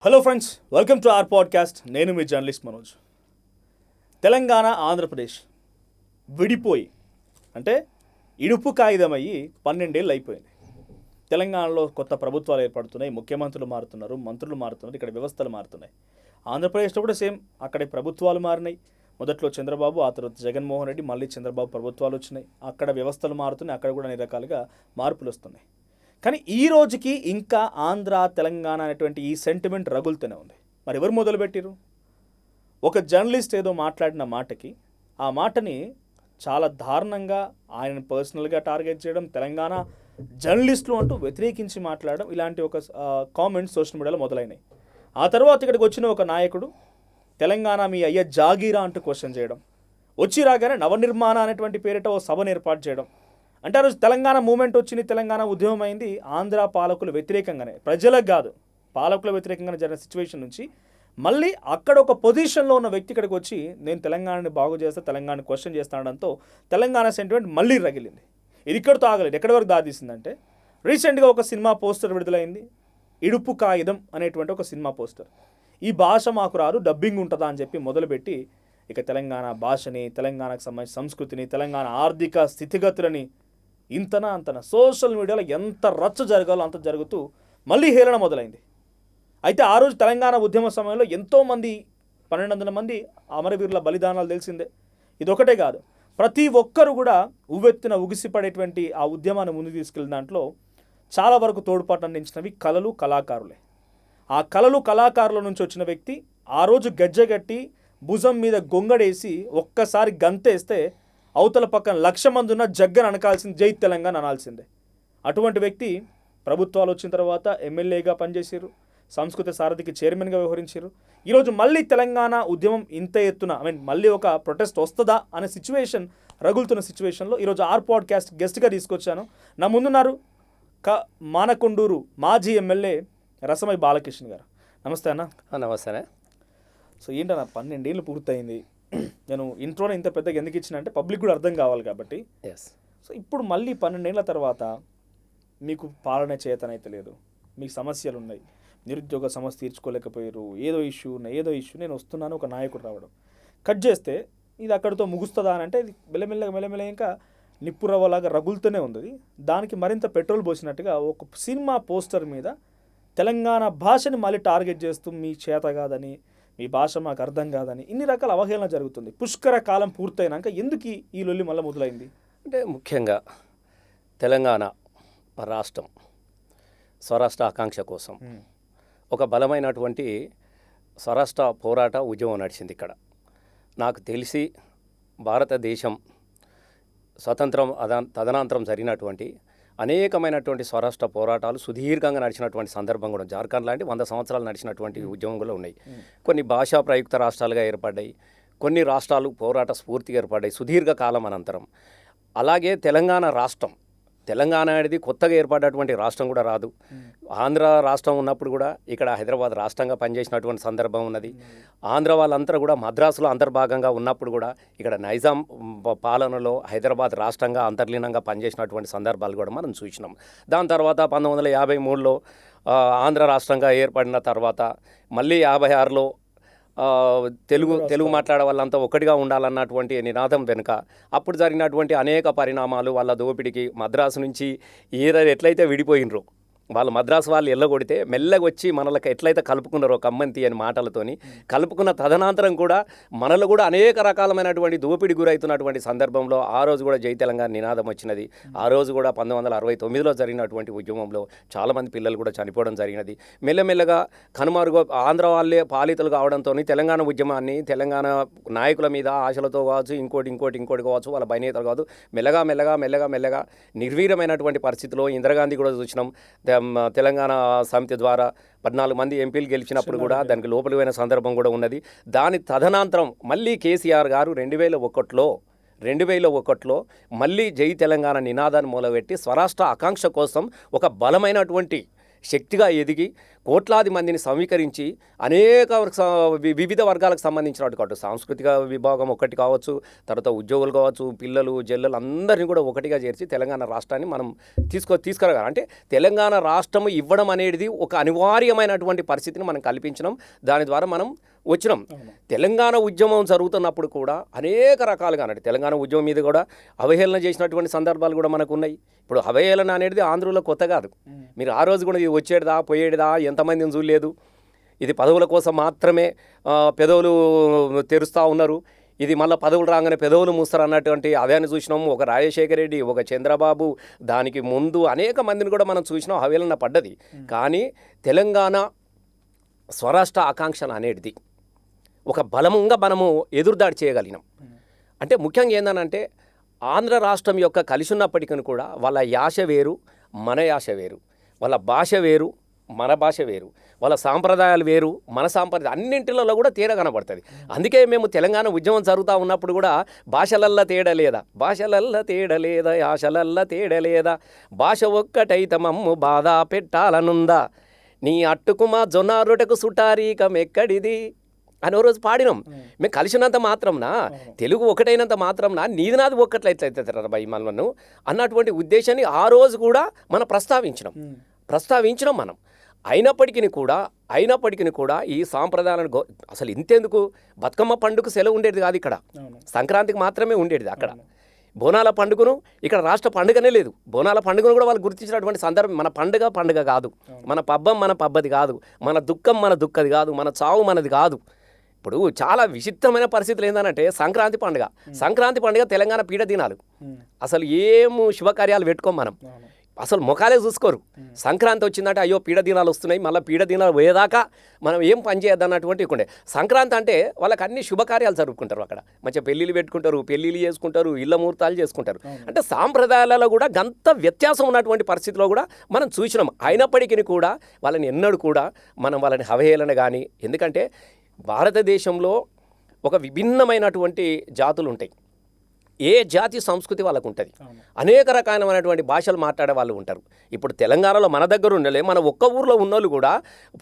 Hello friends, welcome to our podcast. నేను మీ journalist Manoj. Telangana Andhra Pradesh విడిపోయి అంటే ఇడుపు కాగిదమయ్యి 12 ఏళ్ళు అయిపోయింది. తెలంగాణలో కొత్త ప్రభుత్వాలు ఏర్పడుతున్నాయి, ముఖ్యమంత్రులు మారుతున్నారు, మంత్రులు మారుతున్నారు, ఇక్కడ వ్యవస్థలు మారుతున్నాయి. ఆంధ్రప్రదేశ్లో కూడా సేమ్, అక్కడే ప్రభుత్వాలు మారినాయి. మొదట్లో చంద్రబాబు, ఆ తర్వాత జగన్మోహన్ రెడ్డి, మళ్ళీ చంద్రబాబు ప్రభుత్వాలు వచ్చినాయి. అక్కడ వ్యవస్థలు మారుతున్నాయి, అక్కడ కూడా అన్ని రకాలుగా మార్పులు వస్తున్నాయి. కానీ ఈ రోజుకి ఇంకా ఆంధ్ర తెలంగాణ అనేటువంటి ఈ సెంటిమెంట్ రగులుతూనే ఉంది. మరి ఎవరు మొదలుపెట్టారు? ఒక జర్నలిస్ట్ ఏదో మాట్లాడిన మాటకి, ఆ మాటని చాలా దారుణంగా ఆయన పర్సనల్గా టార్గెట్ చేయడం, తెలంగాణ జర్నలిస్టులు అంటూ వ్యతిరేకించి మాట్లాడడం, ఇలాంటి ఒక కామెంట్స్ సోషల్ మీడియాలో మొదలైనాయి. ఆ తర్వాత ఇక్కడికి వచ్చిన ఒక నాయకుడు తెలంగాణ మీ అయ్య జాగీరా అంటూ క్వశ్చన్ చేయడం, వచ్చి రాగానే నవనిర్మాణ అనేటువంటి పేరిట ఓ సభను ఏర్పాటు చేయడం. అంటే ఆ రోజు తెలంగాణ మూమెంట్ వచ్చింది, తెలంగాణ ఉద్యమం అయింది ఆంధ్ర పాలకులు వ్యతిరేకంగానే, ప్రజలకు కాదు పాలకుల వ్యతిరేకంగానే జరిగిన సిచ్యువేషన్ నుంచి మళ్ళీ అక్కడ ఒక పొజిషన్లో ఉన్న వ్యక్తి ఇక్కడికి వచ్చి నేను తెలంగాణని బాగు చేస్తా, తెలంగాణని క్వశ్చన్ చేస్తానడంతో తెలంగాణ సెంటిమెంట్ మళ్ళీ రగిలింది. ఇది ఇక్కడితో ఆగలేదు. ఎక్కడి వరకు దారితీసిందంటే, రీసెంట్గా ఒక సినిమా పోస్టర్ విడుదలైంది, ఇడుపు కాగితం అనేటువంటి ఒక సినిమా పోస్టర్. ఈ భాష మాకు రాదు, డబ్బింగ్ ఉంటుందా అని చెప్పి మొదలుపెట్టి ఇక తెలంగాణ భాషని, తెలంగాణకు సంబంధించిన సంస్కృతిని, తెలంగాణ ఆర్థిక స్థితిగతులని ఇంతనా అంతనా సోషల్ మీడియాలో ఎంత రచ్చ జరగాలో అంత జరుగుతూ మళ్ళీ హేళన మొదలైంది. అయితే ఆ రోజు తెలంగాణ ఉద్యమ సమయంలో ఎంతోమంది 1200 మంది అమరవీరుల బలిదానాలు తెలిసిందే. ఇదొకటే కాదు, ప్రతి ఒక్కరు కూడా ఉవ్వెత్తున ఉగిసిపడేటువంటి ఆ ఉద్యమాన్ని ముందుకు తీసుకెళ్ళిన దాంట్లో చాలా వరకు తోడ్పాటు అందించినవి కళలు, కళాకారులే. ఆ కళలు, కళాకారుల నుంచి వచ్చిన వ్యక్తి ఆ రోజు గజ్జగట్టి భుజం మీద గొంగడేసి ఒక్కసారి గంతేస్తే అవతల పక్కన 1,00,000 మంది ఉన్న జగ్గని అనకాల్సింది, జై తెలంగాణ అనాల్సిందే. అటువంటి వ్యక్తి ప్రభుత్వాలు వచ్చిన తర్వాత ఎమ్మెల్యేగా పనిచేసారు, సంస్కృతి సారథికి చైర్మన్గా వ్యవహరించారు. ఈరోజు మళ్ళీ తెలంగాణ ఉద్యమం ఇంత ఎత్తున మళ్ళీ ఒక ప్రొటెస్ట్ వస్తుందా అనే సిచ్యువేషన్ రగులుతున్న సిచ్యువేషన్లో ఈరోజు ఆర్ పాడ్కాస్ట్ గెస్ట్గా తీసుకొచ్చాను. నా ముందున్నారు మానకొండూరు మాజీ ఎమ్మెల్యే రసమై బాలకృష్ణ గారు. నమస్తే అన్న. నమస్తే. సో ఏంటన్నా 12 ఏళ్ళు పూర్తయింది. నేను ఇంట్రోనే ఇంత పెద్దగా ఎందుకు ఇచ్చిన అంటే పబ్లిక్ కూడా అర్థం కావాలి కాబట్టి. సో ఇప్పుడు మళ్ళీ 12 ఏళ్ల తర్వాత మీకు పాలన చేతనైతే లేదు, మీకు సమస్యలు ఉన్నాయి, నిరుద్యోగ సమస్య తీర్చుకోలేకపోయారు, ఏదో ఇష్యూ నేను వస్తున్నాను, ఒక నాయకుడు రావడం కట్ చేస్తే ఇది అక్కడితో ముగుస్తుందా అని అంటే ఇది మెల్లమెల్లగా ఇంకా నిప్పురవ్వలాగా రగులుతూనే ఉంది. దానికి మరింత పెట్రోల్ పోసినట్టుగా ఒక సినిమా పోస్టర్ మీద తెలంగాణ భాషని మళ్ళీ టార్గెట్ చేస్తూ మీ చేత కాదని, ఈ భాష మాకు అర్థం కాదని ఇన్ని రకాల అవహేళన జరుగుతుంది. పుష్కర కాలం పూర్తయినాక ఎందుకు ఈ లొల్లి మళ్ళీ మొదలైంది అంటే, ముఖ్యంగా తెలంగాణ రాష్ట్రం స్వరాష్ట్ర ఆకాంక్ష కోసం ఒక బలమైనటువంటి స్వరాష్ట్ర పోరాట ఉద్యమం నడిచింది ఇక్కడ. నాకు తెలిసి భారతదేశం స్వతంత్రం తదనంతరం జరిగినటువంటి అనేకమైనటువంటి స్వరాష్ట్ర పోరాటాలు సుదీర్ఘంగా నడిచినటువంటి సందర్భం కూడా, జార్ఖండ్ లాంటి 100 సంవత్సరాలు నడిచినటువంటి ఉద్యమం కూడా ఉన్నాయి. కొన్ని భాషా ప్రయుక్త రాష్ట్రాలుగా ఏర్పడ్డాయి, కొన్ని రాష్ట్రాలు పోరాట స్ఫూర్తిగా ఏర్పడ్డాయి సుదీర్ఘ కాలం అనంతరం. అలాగే తెలంగాణ అనేది కొత్తగా ఏర్పడినటువంటి రాష్ట్రం కూడా రాదు. ఆంధ్ర రాష్ట్రం ఉన్నప్పుడు కూడా ఇక్కడ హైదరాబాద్ రాష్ట్రంగా పనిచేసినటువంటి సందర్భం ఉన్నది. ఆంధ్ర వాళ్ళంతా కూడా మద్రాసులో అంతర్భాగంగా ఉన్నప్పుడు కూడా ఇక్కడ నైజాం పాలనలో హైదరాబాద్ రాష్ట్రంగా అంతర్లీనంగా పనిచేసినటువంటి సందర్భాలు కూడా మనం చూసినాం. దాని తర్వాత 1953లో ఆంధ్ర రాష్ట్రంగా ఏర్పడిన తర్వాత మళ్ళీ 56లో తెలుగు మాట్లాడే వాళ్ళంతా ఒకటిగా ఉండాలన్నటువంటి నినాదం వెనుక అప్పుడు జరిగినటువంటి అనేక పరిణామాలు, వాళ్ళ దోపిడికి మద్రాసు నుంచి ఎట్లయితే విడిపోయినరో వాళ్ళు, మద్రాసు వాళ్ళు ఎల్లగొడితే మెల్లగా వచ్చి మనలకు ఎట్లయితే కలుపుకున్నారో కమ్మంతి అని మాటలతోని కలుపుకున్న తదనంతరం కూడా మనలో కూడా అనేక రకాలమైనటువంటి దోపిడి గురవుతున్నటువంటి సందర్భంలో ఆ రోజు కూడా జై తెలంగాణ నినాదం వచ్చినది. ఆ రోజు కూడా 1969లో జరిగినటువంటి ఉద్యమంలో చాలామంది పిల్లలు కూడా చనిపోవడం జరిగినది. మెల్లమెల్లగా కనుమరుగు ఆంధ్ర వాళ్ళే పాలితులు కావడంతో తెలంగాణ ఉద్యమాన్ని, తెలంగాణ నాయకుల మీద ఆశలతో కావచ్చు, ఇంకోటి కావచ్చు, వాళ్ళ బైనేతలు కావచ్చు, మెల్లగా నిర్వీర్యమైనటువంటి పరిస్థితిలో ఇందిరాగాంధీ కూడా చూసినాం. తెలంగాణ సమితి ద్వారా 14 మంది ఎంపీలు గెలిచినప్పుడు కూడా దానికి లోపలికి పోయిన సందర్భం కూడా ఉన్నది. దాని తదనంతరం మళ్ళీ కేసీఆర్ గారు 2001లో మళ్ళీ జై తెలంగాణ నినాదాన్ని మొదలుపెట్టి స్వరాష్ట్ర ఆకాంక్ష కోసం ఒక బలమైనటువంటి శక్తిగా ఎదిగి కోట్లాది మందిని సమీకరించి అనేక వివిధ వర్గాలకు సంబంధించినట్టు కావచ్చు, సాంస్కృతిక విభాగం ఒకటి కావచ్చు, తర్వాత ఉద్యోగులు కావచ్చు, పిల్లలు జల్లలు అందరినీ కూడా ఒకటిగా చేర్చి తెలంగాణ రాష్ట్రాన్ని మనం తీసుకురాగలం. అంటే తెలంగాణ రాష్ట్రం ఇవ్వడం అనేది ఒక అనివార్యమైనటువంటి పరిస్థితిని మనం కల్పించినాం. దాని ద్వారా మనం వచ్చినాం. తెలంగాణ ఉద్యమం జరుగుతున్నప్పుడు కూడా అనేక రకాలుగా అంటే తెలంగాణ ఉద్యమం మీద కూడా అవహేళన చేసినటువంటి సందర్భాలు కూడా మనకు ఉన్నాయి. ఇప్పుడు అవహేళన అనేది ఆంధ్రులో కొత్త కాదు. మీరు ఆ రోజు కూడా ఇది వచ్చేటిదా పోయేటిదా ఎంతమందిని చూడలేదు, ఇది పదవుల కోసం మాత్రమే పెదవులు తెరుస్తూ ఉన్నారు, ఇది మళ్ళీ పదవులు రాగానే పెదవులు మూస్తారు అన్నటువంటి అదేని చూసినాము. ఒక రాజశేఖర రెడ్డి, ఒక చంద్రబాబు, దానికి ముందు అనేక మందిని కూడా మనం చూసినాం. అవహేళన పడ్డది. కానీ తెలంగాణ స్వరాష్ట్ర ఆకాంక్షలు అనేది ఒక బలంగా మనము ఎదురుదాడి చేయగలిగినాం. అంటే ముఖ్యంగా ఏందనంటే ఆంధ్ర రాష్ట్రం యొక్క కలిసి ఉన్నప్పటికీ కూడా వాళ్ళ యాస వేరు, మన యాస వేరు, వాళ్ళ భాష వేరు, మన భాష వేరు, వాళ్ళ సాంప్రదాయాలు వేరు, మన సాంప్రదాయం అన్నింటిలో కూడా తేడా కనబడుతుంది. అందుకే మేము తెలంగాణ ఉద్యమం జరుగుతూ ఉన్నప్పుడు కూడా భాషలల్లా తేడా లేదా, భాషలల్లా తేడా లేదా, యాసలల్లా తేడా లేదా, భాష ఒక్కటైతే మమ్ము బాధ పెట్టాలనుందా, నీ అట్టుకు మా జొన్న రొట్టెకు సుటారీకం ఎక్కడిది అని ఓ రోజు పాడినాం. మేము కలిసినంత మాత్రంనా, తెలుగు ఒకటైనంత మాత్రంనా నీది నాది ఒక్కట్లయితే బై మనను అన్నటువంటి ఉద్దేశాన్ని ఆ రోజు కూడా మనం ప్రస్తావించినాం మనం. అయినప్పటికీ కూడా ఈ సాంప్రదాయాలను అసలు ఇంతెందుకు, బతుకమ్మ పండుగ సెలవు ఉండేది కాదు ఇక్కడ, సంక్రాంతికి మాత్రమే ఉండేది అక్కడ. బోనాల పండుగను ఇక్కడ రాష్ట్ర పండుగనే లేదు. బోనాల పండుగను కూడా వాళ్ళు గుర్తించినటువంటి సందర్భం. మన పండుగ కాదు, మన పబ్బం మన పబ్బది కాదు, మన దుఃఖం మన దుఃఖది కాదు, మన చావు మనది కాదు. ఇప్పుడు చాలా విచిత్రమైన పరిస్థితులు ఏంటంటే సంక్రాంతి పండుగ తెలంగాణ పీడ దినాలు. అసలు ఏం శుభకార్యాలు పెట్టుకోం మనం, అసలు ముఖాలే చూసుకోరు. సంక్రాంతి వచ్చిందంటే అయ్యో పీడ దినాలు వస్తున్నాయి, మళ్ళీ పీడ దినాలు పోయేదాకా మనం ఏం పని చేయొద్దు అన్నటువంటి ఇకుండే. సంక్రాంతి అంటే వాళ్ళకి అన్ని శుభకార్యాలు జరుపుకుంటారు, అక్కడ మంచిగా పెళ్ళిళ్ళు పెట్టుకుంటారు, పెళ్ళిళ్ళు చేసుకుంటారు, ఇళ్ళ ముహూర్తాలు చేసుకుంటారు. అంటే సాంప్రదాయాలలో కూడా గంత వ్యత్యాసం ఉన్నటువంటి పరిస్థితిలో కూడా మనం చూసినాం. అయినప్పటికీ కూడా వాళ్ళని ఎన్నడూ కూడా మనం వాళ్ళని అవహేళన కానీ, ఎందుకంటే భారతదేశంలో ఒక విభిన్నమైనటువంటి జాతులు ఉంటాయి. ఏ జాతి సంస్కృతి వాళ్ళకు ఉంటుంది. అనేక రకాలైనటువంటి భాషలు మాట్లాడే వాళ్ళు ఉంటారు. ఇప్పుడు తెలంగాణలో మన దగ్గర ఉండలే, మన ఒక్క ఊర్లో ఉన్నోళ్ళు కూడా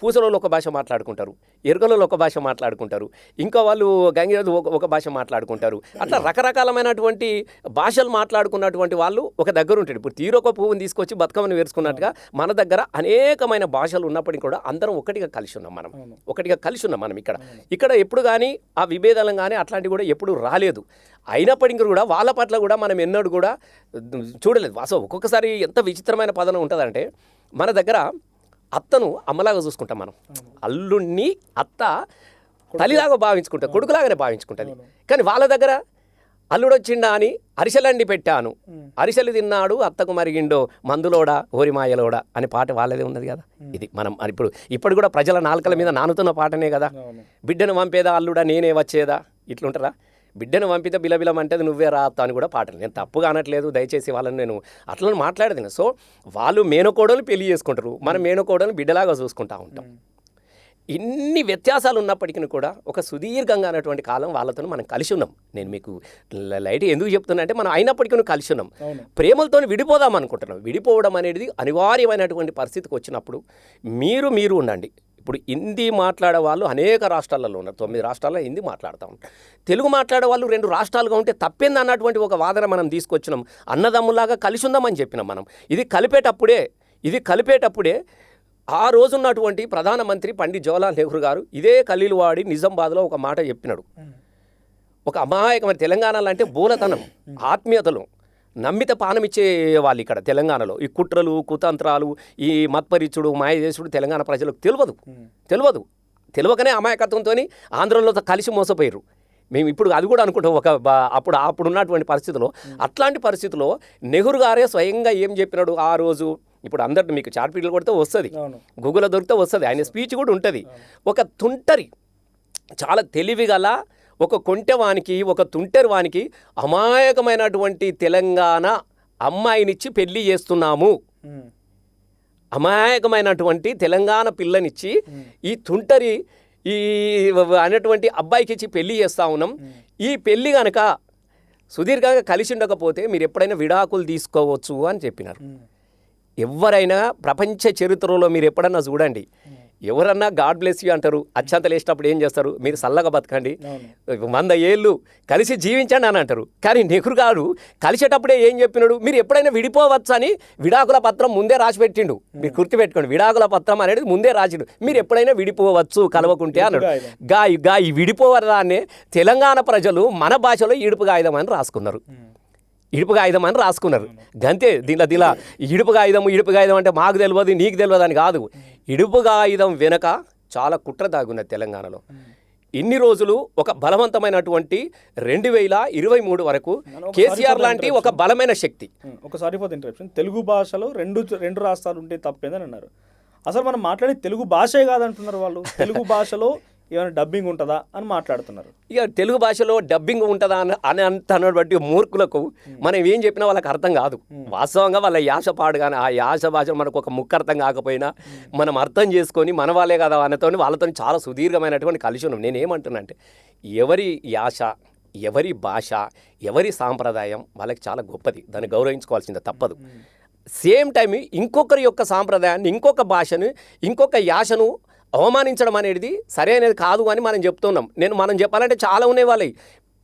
పూసలలో ఒక భాష మాట్లాడుకుంటారు, ఎరుకలలో ఒక భాష మాట్లాడుకుంటారు, ఇంకా వాళ్ళు గంగిరెద్దు ఒక భాష మాట్లాడుకుంటారు. అట్లా రకరకాలమైనటువంటి భాషలు మాట్లాడుకున్నటువంటి వాళ్ళు ఒక దగ్గర ఉంటాడు. ఇప్పుడు తీరొక పువ్వుని తీసుకొచ్చి బతుకమ్మని వేసుకున్నట్టుగా మన దగ్గర అనేకమైన భాషలు ఉన్నప్పటికీ కూడా అందరం ఒకటిగా కలిసి ఉన్నాం మనం ఇక్కడ ఎప్పుడు కానీ ఆ విభేదాలు కానీ అట్లాంటివి కూడా ఎప్పుడు రాలేదు. అయినప్పటికీ కూడా వాళ్ళ పట్ల కూడా మనం ఎన్నడూ కూడా చూడలేదు. అసలు ఒక్కొక్కసారి ఎంత విచిత్రమైన పదం ఉంటుందంటే, మన దగ్గర అత్తను అమ్మలాగా చూసుకుంటాం మనం, అల్లుడిని అత్త తల్లిలాగా భావించుకుంటాం, కొడుకులాగానే భావించుకుంటుంది. కానీ వాళ్ళ దగ్గర అల్లుడు వచ్చిండా అని అరిసెలండి పెట్టాను, అరిసెలు తిన్నాడు అత్తకు మరిగిండో మందులోడా ఓరిమాయలోడా అనే పాట వాళ్ళదే ఉన్నది కదా. ఇది మనం ఇప్పుడు కూడా ప్రజల నాలుకల మీద నానుతున్న పాటనే కదా. బిడ్డను పంపేదా అల్లుడా నేనే వచ్చేదా, ఇట్లుంటారా? బిడ్డను పంపితే బిలబిలమంటే నువ్వే రాత్తా అని కూడా పాటలు. నేను తప్పుగా అనట్లేదు, దయచేసి వాళ్ళని నేను అట్లా మాట్లాడేది. సో వాళ్ళు మేనకోడలు పెళ్లి చేసుకుంటారు, మనం మేనకోడలు బిడ్డలాగా చూసుకుంటూ ఉంటాం. ఇన్ని వ్యత్యాసాలు ఉన్నప్పటికీ కూడా ఒక సుదీర్ఘంగా అనేటువంటి కాలం వాళ్ళతో మనం కలిసి ఉన్నాం. నేను మీకు లైట్ ఎందుకు చెప్తున్నా అంటే, మనం అయినప్పటికీ కలిసి ఉన్నాం. ప్రేమలతో విడిపోదాం అనుకుంటున్నాం. విడిపోవడం అనేది అనివార్యమైనటువంటి పరిస్థితికి వచ్చినప్పుడు మీరు ఉండండి. ఇప్పుడు హిందీ మాట్లాడే వాళ్ళు అనేక రాష్ట్రాలలో ఉన్నారు, 9 రాష్ట్రాల్లో హిందీ మాట్లాడుతూ ఉంటారు. తెలుగు మాట్లాడే వాళ్ళు 2 రాష్ట్రాలుగా ఉంటే తప్పేంది అన్నటువంటి ఒక వాదన మనం తీసుకొచ్చినాం. అన్నదమ్ములాగా కలిసి ఉందామని చెప్పినాం మనం. ఇది కలిపేటప్పుడే ఆ రోజున్నటువంటి ప్రధానమంత్రి పండిత్ జవహర్లాల్ నెహ్రూ గారు ఇదే ఖలీల్వాడి నిజామాబాద్లో ఒక మాట చెప్పినాడు. ఒక అమాయకమైన తెలంగాణలో అంటే బోలతనం, ఆత్మీయతలు, నమ్మిత పానమిచ్చే వాళ్ళు ఇక్కడ తెలంగాణలో. ఈ కుట్రలు కుతంత్రాలు, ఈ మత్పరిచుడు మాయదేశుడు తెలంగాణ ప్రజలకు తెలియకనే అమాయకత్వంతో ఆంధ్రలో కలిసి మోసపోయారు. మేము ఇప్పుడు అది కూడా అనుకుంటాం. అప్పుడు ఉన్నటువంటి పరిస్థితుల్లో, అట్లాంటి పరిస్థితుల్లో నెహ్రూ గారే స్వయంగా ఏం చెప్పినాడు ఆ రోజు. ఇప్పుడు అందరిని మీకు చార్ట్పీట్లు కొడితే వస్తుంది, గూగుల్లో దొరికితే వస్తుంది, ఆయన స్పీచ్ కూడా ఉంటుంది. ఒక తుంటరి, చాలా తెలివిగల ఒక కొంటెవానికి, ఒక తుంటరి వానికి అమాయకమైనటువంటి తెలంగాణ అమ్మాయినిచ్చి పెళ్లి చేస్తున్నాము, అమాయకమైనటువంటి తెలంగాణ పిల్లనిచ్చి ఈ తుంటరి ఈ అనేటువంటి అబ్బాయికి ఇచ్చి పెళ్లి చేస్తూ ఉన్నాం. ఈ పెళ్లి కనుక సుదీర్ఘంగా కలిసి ఉండకపోతే మీరు ఎప్పుడైనా విడాకులు తీసుకోవచ్చు అని చెప్పినారు. ఎవరైనా ప్రపంచ చరిత్రలో మీరు ఎప్పుడన్నా చూడండి, ఎవరన్నా గాడ్ బ్లెస్ యూ అంటారు, అత్యంతలు వేసినప్పుడు ఏం చేస్తారు, మీరు చల్లగా బతకండి 100 ఏళ్ళు కలిసి జీవించండి అని అంటారు. కానీ నెహ్రూ గారు కలిసేటప్పుడే ఏం చెప్పినాడు, మీరు ఎప్పుడైనా విడిపోవచ్చు అని విడాకుల పత్రం ముందే రాసి పెట్టిండు. మీరు గుర్తుపెట్టుకోండి, విడాకుల పత్రం అనేది ముందే రాసిండు, మీరు ఎప్పుడైనా విడిపోవచ్చు కలవకుంటే అన్నాడు. ఈ విడిపోవడాన్ని తెలంగాణ ప్రజలు మన భాషలో ఇడుపు కాగితం అని రాసుకున్నారు. ఇడుపు కాగితం అని రాసుకున్నారు గంతే. దీనిలో ఇడుపు కాగితం అంటే మాకు తెలియదు నీకు తెలియదు అని కాదు. ఇడుపు కాగితం వెనక చాలా కుట్ర దాగున్నది తెలంగాణలో. ఇన్ని రోజులు ఒక బలవంతమైనటువంటి 2023 వరకు కేసీఆర్ లాంటి ఒక బలమైన శక్తి. ఒకసారి ఇంటరప్షన్, తెలుగు భాషలో రెండు రాష్ట్రాలు ఉంటే తప్పేందని అన్నారు. అసలు మనం మాట్లాడే తెలుగు భాషే కాదంటున్నారు వాళ్ళు. తెలుగు భాషలో ఏమైనా డబ్బింగ్ ఉంటుందా అని మాట్లాడుతున్నారు. ఇక తెలుగు భాషలో డబ్బింగ్ ఉంటుందా అని అంటున్నటువంటి మూర్ఖులకు మనం ఏం చెప్పినా వాళ్ళకి అర్థం కాదు. వాస్తవంగా వాళ్ళ యాస పాడు కానీ ఆ యాస భాష మనకు ఒక ముక్క అర్థం కాకపోయినా మనం అర్థం చేసుకొని మన వాళ్ళే కదా వాళ్ళతో చాలా సుదీర్ఘమైనటువంటి కలిసి ఉన్నాం. నేనేమంటున్నా అంటే ఎవరి యాస, ఎవరి భాష, ఎవరి సాంప్రదాయం వాళ్ళకి చాలా గొప్పది, దాన్ని గౌరవించుకోవాల్సిందే తప్పదు. సేమ్ టైం ఇంకొకరి యొక్క సాంప్రదాయాన్ని, ఇంకొక భాషను, ఇంకొక యాసను అవమానించడం అనేది సరైనది కాదు అని మనం చెప్తున్నాం. మనం చెప్పాలంటే చాలా ఉన్నాయి వాళ్ళవి.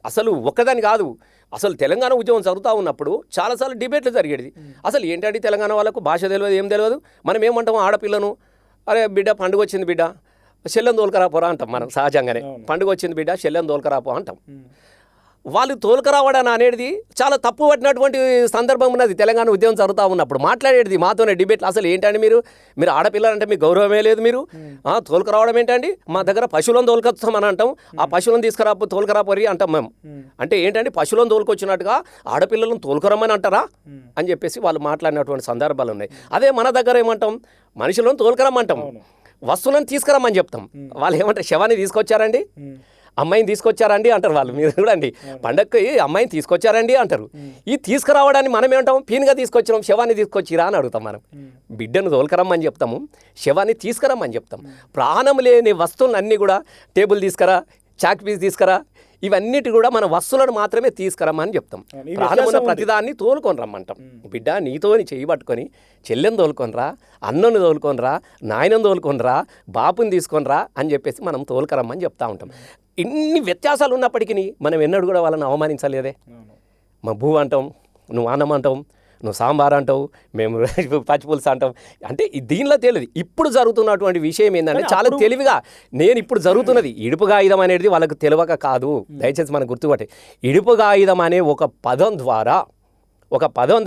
అసలు ఒక్కదాని కాదు, అసలు తెలంగాణ ఉద్యమం జరుగుతూ ఉన్నప్పుడు చాలాసార్లు డిబేట్లు జరిగేది. అసలు ఏంటంటే తెలంగాణ వాళ్ళకు భాష తెలియదు, ఏం తెలియదు. మనం ఏమంటాం, ఆడపిల్లను అరే బిడ్డ పండుగ వచ్చింది బిడ్డ చెల్లెని తోలుకరాపోరా అంటాం. మనం సహజంగానే పండుగ వచ్చింది బిడ్డ చెల్లెని తోలుకరాపో అంటాం. వాళ్ళు తోలుకరావడం అనేది చాలా తప్పు పట్టినటువంటి సందర్భం ఉన్నది. తెలంగాణ ఉద్యమం జరుగుతూ ఉన్నప్పుడు మాట్లాడేది మాతోనే డిబేట్లు. అసలు ఏంటండి మీరు ఆడపిల్లలంటే మీకు గౌరవమే లేదు, మీరు తోలుకరావడం ఏంటండి, మా దగ్గర పశువులను తోలుకొస్తామని అంటాం, ఆ పశువులను తోలుకరాపోరి అంటాం మేము. అంటే ఏంటంటే పశువులను తోలుకొచ్చినట్టుగా ఆడపిల్లలను తోలుకరమ్మని అంటారా అని చెప్పేసి వాళ్ళు మాట్లాడినటువంటి సందర్భాలు ఉన్నాయి. అదే మన దగ్గర ఏమంటాం, మనుషులను తోలుకరమ్మంటాం, వస్తువులను తీసుకురమ్మని చెప్తాం. వాళ్ళు ఏమంటారు, శవాన్ని తీసుకొచ్చారండి, అమ్మాయిని తీసుకొచ్చారండి అంటారు వాళ్ళు. మీరు చూడండి, పండగకి అమ్మాయిని తీసుకొచ్చారండి అంటారు. ఈ తీసుకురావడాన్ని మనం ఏమంటాం, పీనుగా తీసుకొచ్చినాం, శవాన్ని తీసుకొచ్చిరా అని అడుగుతాం. మనం బిడ్డను తోలుకరమ్మని చెప్తాము, శవాన్ని తీసుకురమ్మని చెప్తాం. ప్రాణం లేని వస్తువులన్నీ కూడా టేబుల్ తీసుకురా, చాక్ పీస్ తీసుకురా, ఇవన్నిటి కూడా మన వస్తువులను మాత్రమే తీసుకురమ్మని చెప్తాం. ప్రాణమున్న ప్రతిదాన్ని తోలుకొని రమ్మంటాం. బిడ్డ నీతోని చేయి పట్టుకొని చెల్లెని తోలుకొనిరా, అన్నను తోలుకొనిరా, నాయనను తోలుకొనిరా, బాపుని తీసుకొనిరా అని చెప్పేసి మనం తోలుకరమ్మని చెప్తా ఉంటాం. ఇన్ని వ్యత్యాసాలు ఉన్నప్పటికీ మనం ఎన్నడూ కూడా వాళ్ళని అవమానించలేదే. మా భూ అంటాం, నువ్వు అన్నం అంటాం, నువ్వు సాంబార్ అంటావు, మేము పచ్చిపులుసు అంటాం. అంటే దీనిలో తెలియదు. ఇప్పుడు జరుగుతున్నటువంటి విషయం ఏంటంటే చాలా తెలివిగా నేను ఇప్పుడు జరుగుతున్నది ఇడుపు కాగితం అనేది వాళ్ళకు తెలియక కాదు. దయచేసి మనం గుర్తుపట్టే, ఇడుపు కాగితం అనే ఒక పదం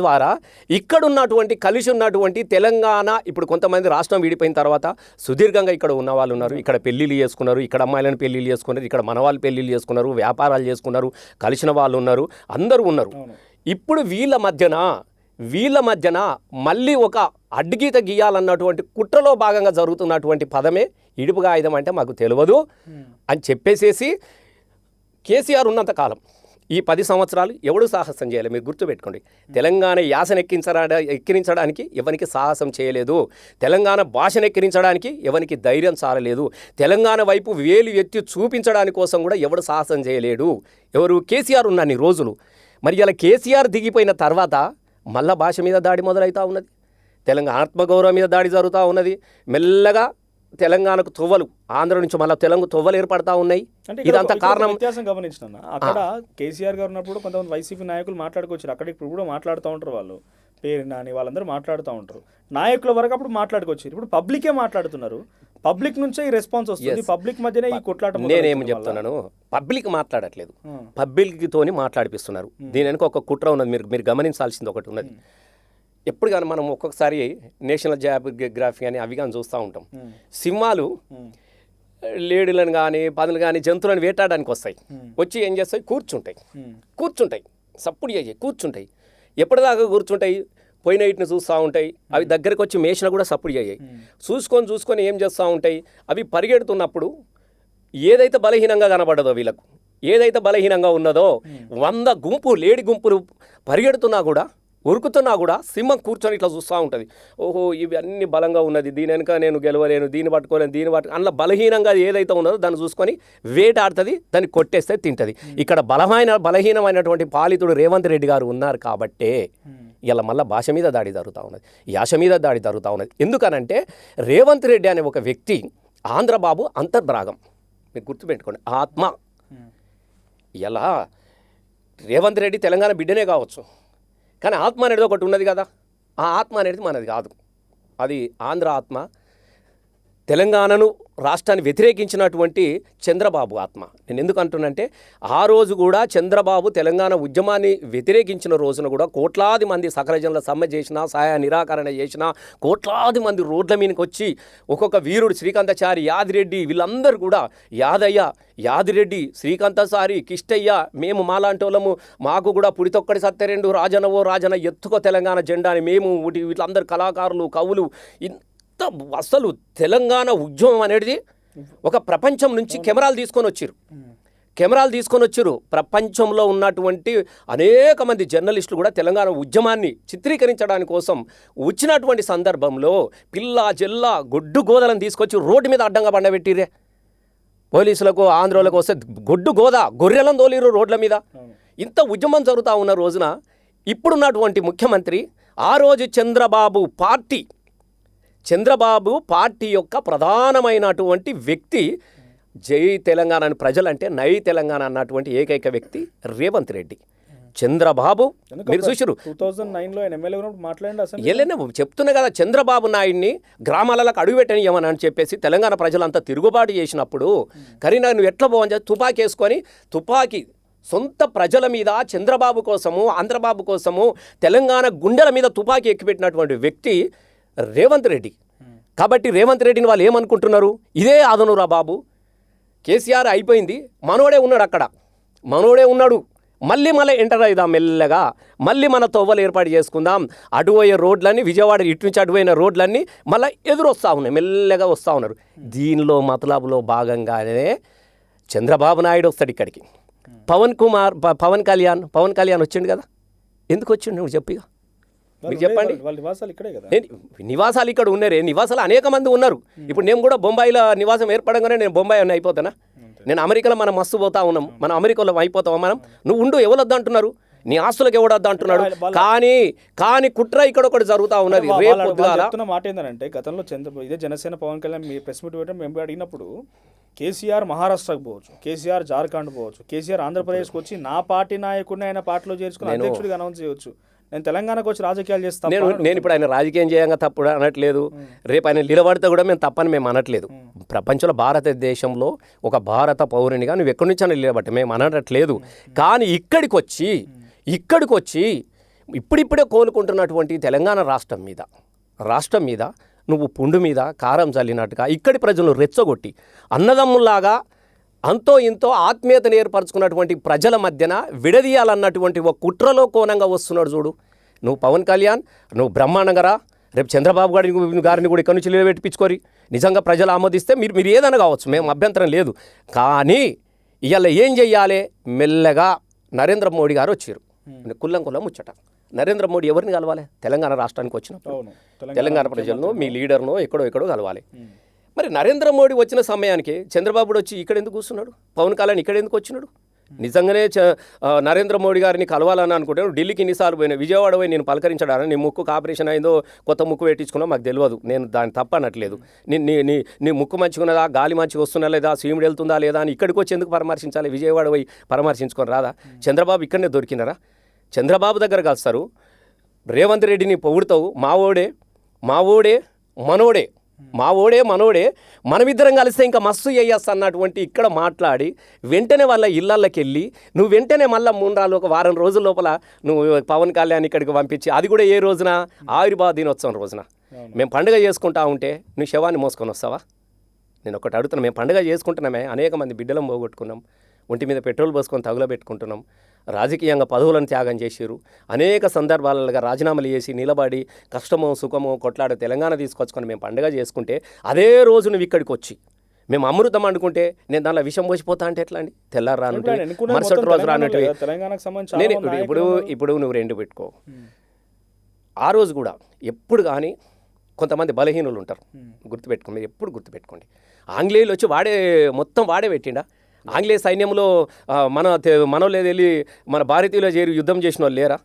ద్వారా ఇక్కడున్నటువంటి కలిసి ఉన్నటువంటి తెలంగాణ, ఇప్పుడు కొంతమంది రాష్ట్రం విడిపోయిన తర్వాత సుదీర్ఘంగా ఇక్కడ ఉన్న వాళ్ళు ఉన్నారు, ఇక్కడ పెళ్ళిళ్ళు చేసుకున్నారు, ఇక్కడ అమ్మాయిలను పెళ్ళిళ్ళు చేసుకున్నారు, ఇక్కడ మన వాళ్ళు పెళ్ళిళ్ళు చేసుకున్నారు, వ్యాపారాలు చేసుకున్నారు, కలిసిన వాళ్ళు ఉన్నారు, అందరూ ఉన్నారు. ఇప్పుడు వీళ్ళ మధ్యన మళ్ళీ ఒక అడ్డుగీత గీయాలన్నటువంటి కుట్రలో భాగంగా జరుగుతున్నటువంటి పదమే ఇడుపు కాగితం అంటే మాకు తెలియదు అని చెప్పేసేసి కేసీఆర్ ఉన్నంతకాలం ఈ 10 సంవత్సరాలు ఎవడు సాహసం చేయలేదు. మీరు గుర్తుపెట్టుకోండి, తెలంగాణ యాసను ఎక్కిరించడానికి ఎవరికి సాహసం చేయలేదు, తెలంగాణ భాషను ఎక్కిరించడానికి ఎవరికి ధైర్యం చాలలేదు, తెలంగాణ వైపు వేలు ఎత్తి చూపించడానికి కోసం కూడా ఎవడు సాహసం చేయలేడు. ఎవరు? కేసీఆర్ ఉన్నన్ని రోజులు. మరి ఇలా కేసీఆర్ దిగిపోయిన తర్వాత మళ్ళా భాష మీద దాడి మొదలవుతూ ఉన్నది, తెలంగాణ ఆత్మగౌరవం మీద దాడి జరుగుతూ ఉన్నది. మెల్లగా తెలంగాణకు తొవ్వలు, ఆంధ్ర నుంచి మళ్ళీ తెలంగాణ తొవ్వలు ఏర్పడతా ఉన్నాయి. ఇదంతా కారణం వ్యత్యాసం గమనించిన అక్కడ కేసీఆర్ గారు ఉన్నప్పుడు కొంతమంది వైసీపీ నాయకులు మాట్లాడుకొచ్చారు, అక్కడ ఇప్పుడు కూడా మాట్లాడుతూ ఉంటారు, వాళ్ళు పేరు నాని వాళ్ళందరూ మాట్లాడుతూ ఉంటారు. నాయకుల వరకు అప్పుడు మాట్లాడుకొచ్చారు, ఇప్పుడు పబ్లికే మాట్లాడుతున్నారు. పబ్లిక్ నుంచే ఈ రెస్పాన్స్ వస్తుంది, పబ్లిక్ మధ్యనే ఈ కొట్లాట. నేనేమి చెప్తున్నాను, పబ్లిక్ మాట్లాడట్లేదు, పబ్లిక్తోని మాట్లాడిపిస్తున్నారు. దీని వెనుక ఒక కుట్ర ఉన్నది, మీరు గమనించాల్సింది ఒకటి ఉన్నది. ఎప్పుడు కానీ మనం ఒక్కొక్కసారి నేషనల్ జియోగ్రఫీ అని అవి కానీ చూస్తూ ఉంటాం. సింహాలు లేడులను కానీ పదులు కానీ జంతువులను వేటాడడానికి వస్తాయి, వచ్చి ఏం చేస్తాయి, కూర్చుంటాయి, సప్పుడు చేయి కూర్చుంటాయి. ఎప్పటిదాకా కూర్చుంటాయి, పోయిన ఇటుని చూస్తూ ఉంటాయి. అవి దగ్గరకు వచ్చి మేషన కూడా సప్పుడు చేయాయి, చూసుకొని ఏం చేస్తూ ఉంటాయి, అవి పరిగెడుతున్నప్పుడు ఏదైతే బలహీనంగా కనబడదో, వీళ్ళకు ఏదైతే బలహీనంగా ఉన్నదో 100 లేడి గుంపులు పరిగెడుతున్నా కూడా, ఉరుకుతున్నా కూడా సింహం కూర్చొని ఇట్లా చూస్తూ ఉంటుంది. ఓహో ఇవి అన్ని బలంగా ఉన్నది, దీని వెనుక నేను గెలవలేను, దీన్ని పట్టుకోలేను, అందులో బలహీనంగా ఏదైతే ఉన్నదో దాన్ని చూసుకొని వేటాడుతుంది, దాన్ని కొట్టేస్తే తింటుంది. ఇక్కడ బలహీనమైనటువంటి పాలితుడు రేవంత్ రెడ్డి గారు ఉన్నారు కాబట్టే ఇలా మళ్ళీ భాష మీద దాడి జరుగుతూ ఉన్నది, యాస మీద దాడి జరుగుతూ ఉన్నది. ఎందుకనంటే రేవంత్ రెడ్డి అనే ఒక వ్యక్తి ఆంధ్రబాబు అంతర్భాగం. మీరు గుర్తుపెట్టుకోండి, ఆత్మ. ఇలా రేవంత్ రెడ్డి తెలంగాణ బిడ్డనే కావచ్చు, కానీ ఆత్మ అనేది ఒకటి ఉన్నది కదా. ఆ ఆత్మ అనేది మనది కాదు, అది ఆంధ్ర ఆత్మ. తెలంగాణను రాష్ట్రాన్ని వ్యతిరేకించినటువంటి చంద్రబాబు ఆత్మ. నేను ఎందుకు అంటున్నానంటే ఆ రోజు కూడా చంద్రబాబు తెలంగాణ ఉద్యమాన్ని వ్యతిరేకించిన రోజున కూడా కోట్లాది మంది సకల జనుల సమ్మె చేసినా, సహాయ నిరాకరణ చేసినా, కోట్లాది మంది రోడ్ల మీదకి వచ్చి ఒక్కొక్క వీరుడు శ్రీకాంతాచారి, యాదిరెడ్డి, వీళ్ళందరూ కూడా యాదయ్య, యాదిరెడ్డి, శ్రీకాంతాచారి, కిష్టయ్య, మేము మాలాంటి వాళ్ళము, మాకు కూడా పుడితొక్కడి సత్యరెండు, రాజనవో రాజన, ఎత్తుకో తెలంగాణ జెండాని మేము, వీళ్ళందరూ కళాకారులు, కవులు, అసలు తెలంగాణ ఉద్యమం అనేది ఒక ప్రపంచం నుంచి కెమెరాలు తీసుకొని వచ్చారు. ప్రపంచంలో ఉన్నటువంటి అనేక మంది జర్నలిస్టులు కూడా తెలంగాణ ఉద్యమాన్ని చిత్రీకరించడానికి కోసం వచ్చినటువంటి సందర్భంలో పిల్ల జెల్ల గొడ్డు గోదలను తీసుకొచ్చి రోడ్డు మీద అడ్డంగా బండబెట్టిరే. పోలీసులకు ఆంధ్రోలకు వస్తే గొర్రెలను తోలిరు రోడ్ల మీద. ఇంత ఉద్యమం జరుగుతూ ఉన్న రోజున ఇప్పుడున్నటువంటి ముఖ్యమంత్రి ఆ రోజు చంద్రబాబు పార్టీ యొక్క ప్రధానమైనటువంటి వ్యక్తి, జై తెలంగాణ అని ప్రజలంటే నై తెలంగాణ అన్నటువంటి ఏకైక వ్యక్తి రేవంత్ రెడ్డి. చంద్రబాబు మీరు చూసారు 2009లో ఎమ్మెల్యే మాట్లాడండి అసలు చెప్తున్నా కదా, చంద్రబాబు నాయుడిని గ్రామాలకు అడుగుపెట్టనియమని అని చెప్పేసి తెలంగాణ ప్రజలంతా తిరుగుబాటు చేసినప్పుడు కరీంనగర్ నువ్వు ఎట్లా పోవని తుపాకీ వేసుకొని సొంత ప్రజల మీద చంద్రబాబు కోసము, ఆంధ్రబాబు కోసము తెలంగాణ గుండెల మీద తుపాకీ ఎక్కిపెట్టినటువంటి వ్యక్తి రేవంత్ రెడ్డి. కాబట్టి రేవంత్ రెడ్డిని వాళ్ళు ఏమనుకుంటున్నారు, ఇదే ఆదనురా బాబు, కేసీఆర్ అయిపోయింది, మనోడే ఉన్నాడు, మళ్ళీ ఎంటర్ అవుదాం మెల్లగా, మళ్ళీ మన తోవలు ఏర్పాటు చేసుకుందాం. అటుపోయే రోడ్లన్నీ విజయవాడ ఇటు నుంచి అటుపోయిన రోడ్లన్నీ మళ్ళీ ఎదురొస్తూ ఉన్నాయి, మెల్లగా వస్తూ ఉన్నారు. దీనిలో మతలబులో భాగంగానే చంద్రబాబు నాయుడు వస్తాడు ఇక్కడికి. పవన్ కళ్యాణ్ వచ్చిండు కదా, ఎందుకు వచ్చిండు నువ్వు చెప్పిగా, మీరు చెప్పండి. నివాసాలు ఇక్కడ ఉన్నారే, నివాసాలు అనేక మంది ఉన్నారు. ఇప్పుడు నేను కూడా బొంబాయిలో నివాసం ఏర్పడంగానే నేను బొంబాయి అని అయిపోతానా? నేను అమెరికాలో మనం మస్తు పోతా ఉన్నాం, మనం అమెరికాలో అయిపోతావా మనం? నువ్వు ఉండు, ఎవరొద్దు అంటున్నారు, నీ ఆస్తులకు ఎవడొద్దు అంటున్నాడు. కానీ కుట్ర ఇక్కడ ఒకటి జరుగుతూ ఉన్నది. చెప్తున్న మాట ఏంటంటే గతంలో ఇదే జనసేన పవన్ కళ్యాణ్ మీ ప్రెస్ మీట్ పెట్టడం మేము అడిగినప్పుడు కేసీఆర్ మహారాష్ట్రకు పోవచ్చు, కేసీఆర్ జార్ఖండ్ పోవచ్చు, కేసీఆర్ ఆంధ్రప్రదేశ్కి వచ్చి నా పార్టీ నాయకుడిని ఆయన పార్టీలో చేర్చుకుని అధ్యక్షుడిగా అనౌన్స్ చేయవచ్చు, నేను తెలంగాణకు వచ్చి రాజకీయాలు చేస్తాను. నేను ఇప్పుడు ఆయన రాజకీయం చేయంగా తప్పుడు అనట్లేదు, రేపు ఆయన నిలబడితే కూడా మేము తప్పని మేము అనట్లేదు. ప్రపంచంలో భారతదేశంలో ఒక భారత పౌరునిగా నువ్వు ఎక్కడి నుంచి అని నిలబట్టి మేము అనట్లేదు. కానీ ఇక్కడికి వచ్చి ఇప్పుడిప్పుడే కోలుకుంటున్నటువంటి తెలంగాణ రాష్ట్రం మీద నువ్వు పుండు మీద కారం చల్లినట్టుగా ఇక్కడి ప్రజలను రెచ్చగొట్టి అన్నదమ్ముల్లాగా అంతో ఇంతో ఆత్మీయతను ఏర్పరచుకున్నటువంటి ప్రజల మధ్యన విడదీయాలన్నటువంటి ఒక కుట్రలో కోణంగా వస్తున్నాడు చూడు. నువ్వు పవన్ కళ్యాణ్, నువ్వు బ్రహ్మాండంగా రేపు చంద్రబాబు గారిని కూడా ఇక్కడి నుంచి నిలబెట్టించుకోరి. నిజంగా ప్రజలు ఆమోదిస్తే మీరు ఏదైనా కావచ్చు, మేము అభ్యంతరం లేదు. కానీ ఇవాళ ఏం చెయ్యాలి, మెల్లగా నరేంద్ర మోడీ గారు వచ్చారు, కుల్లం ముచ్చట. నరేంద్ర మోడీ ఎవరిని కలవాలి? తెలంగాణ రాష్ట్రానికి వచ్చినప్పుడు తెలంగాణ ప్రజలను, మీ లీడర్ను ఎక్కడో కలవాలి. మరి నరేంద్ర మోడీ వచ్చిన సమయానికి చంద్రబాబు వచ్చి ఇక్కడ ఎందుకు కూర్చున్నాడు, పవన్ కళ్యాణ్ ఇక్కడ ఎందుకు వచ్చినాడు? నిజంగానే నరేంద్ర మోడీ గారిని కలవాలని అనుకుంటే ఢిల్లీకి ఎన్నిసార్లు పోయినా, విజయవాడ పోయి నేను పలకరించడానికి, నీ ముక్కుకు ఆపరేషన్ అయిందో కొత్త ముక్కు పెట్టించుకున్నా మాకు తెలియదు, నేను దాన్ని తప్పనట్లేదు. నీ ముక్కు మంచుకున్నదా, గాలి మంచిగా వస్తున్నా లేదా, సీముడు వెళ్తుందా లేదా అని ఇక్కడికి వచ్చి ఎందుకు పరామర్శించాలి? విజయవాడ పోయి పరామర్శించుకొని రాదా? చంద్రబాబు ఇక్కడనే దొరికినారా? చంద్రబాబు దగ్గర కలుస్తారు, రేవంత్ రెడ్డిని పొగుడుతావు, మావోడే మనోడే మనమిద్దరం కలిస్తే ఇంకా మస్తు చేయస్తా అన్నటువంటి ఇక్కడ మాట్లాడి వెంటనే వాళ్ళ ఇళ్ళకి వెళ్ళి నువ్వు వెంటనే మళ్ళీ 3 ఒక వారం రోజుల లోపల నువ్వు పవన్ కళ్యాణ్ ఇక్కడికి పంపించి, అది కూడా ఏ రోజున? ఆవిర్భావ దినోత్సవం రోజున. మేము పండుగ చేసుకుంటా ఉంటే నువ్వు శవాన్ని మోసుకొని వస్తావా? నేను ఒకటి అడుగుతున్నా, మేము పండుగ చేసుకుంటున్నామే, అనేక మంది బిడ్డలను పోగొట్టుకున్నాం, ఒంటి మీద పెట్రోల్ పోసుకొని తగులబెట్టుకుంటున్నాం, రాజకీయంగా పదవులను త్యాగం చేసిరు, అనేక సందర్భాలుగా రాజీనామాలు చేసి నిలబడి కష్టమో సుఖమో కొట్లాడ తెలంగాణ తీసుకొచ్చుకొని మేము పండుగ చేసుకుంటే అదే రోజు నువ్వు ఇక్కడికి వచ్చి మేము అమృతం అనుకుంటే నేను దానిలో విషం పోసిపోతా అంటే ఎట్లా అండి? తెల్లారు రానుంటే మరుసటి రోజు రానట్టు నేను ఇప్పుడు నువ్వు 2 పెట్టుకో. ఆ రోజు కూడా ఎప్పుడు కానీ కొంతమంది బలహీనులు ఉంటారు, గుర్తుపెట్టుకోండి, ఎప్పుడు గుర్తుపెట్టుకోండి. ఆంగ్లేయులు వచ్చి మొత్తం వాడే పెట్టిండా? ఆంగ్లేయ సైన్యంలో మనోళ్ళు వెళ్ళి మన భారతీయులు చేరి యుద్ధం చేసిన వాళ్ళు లేరా?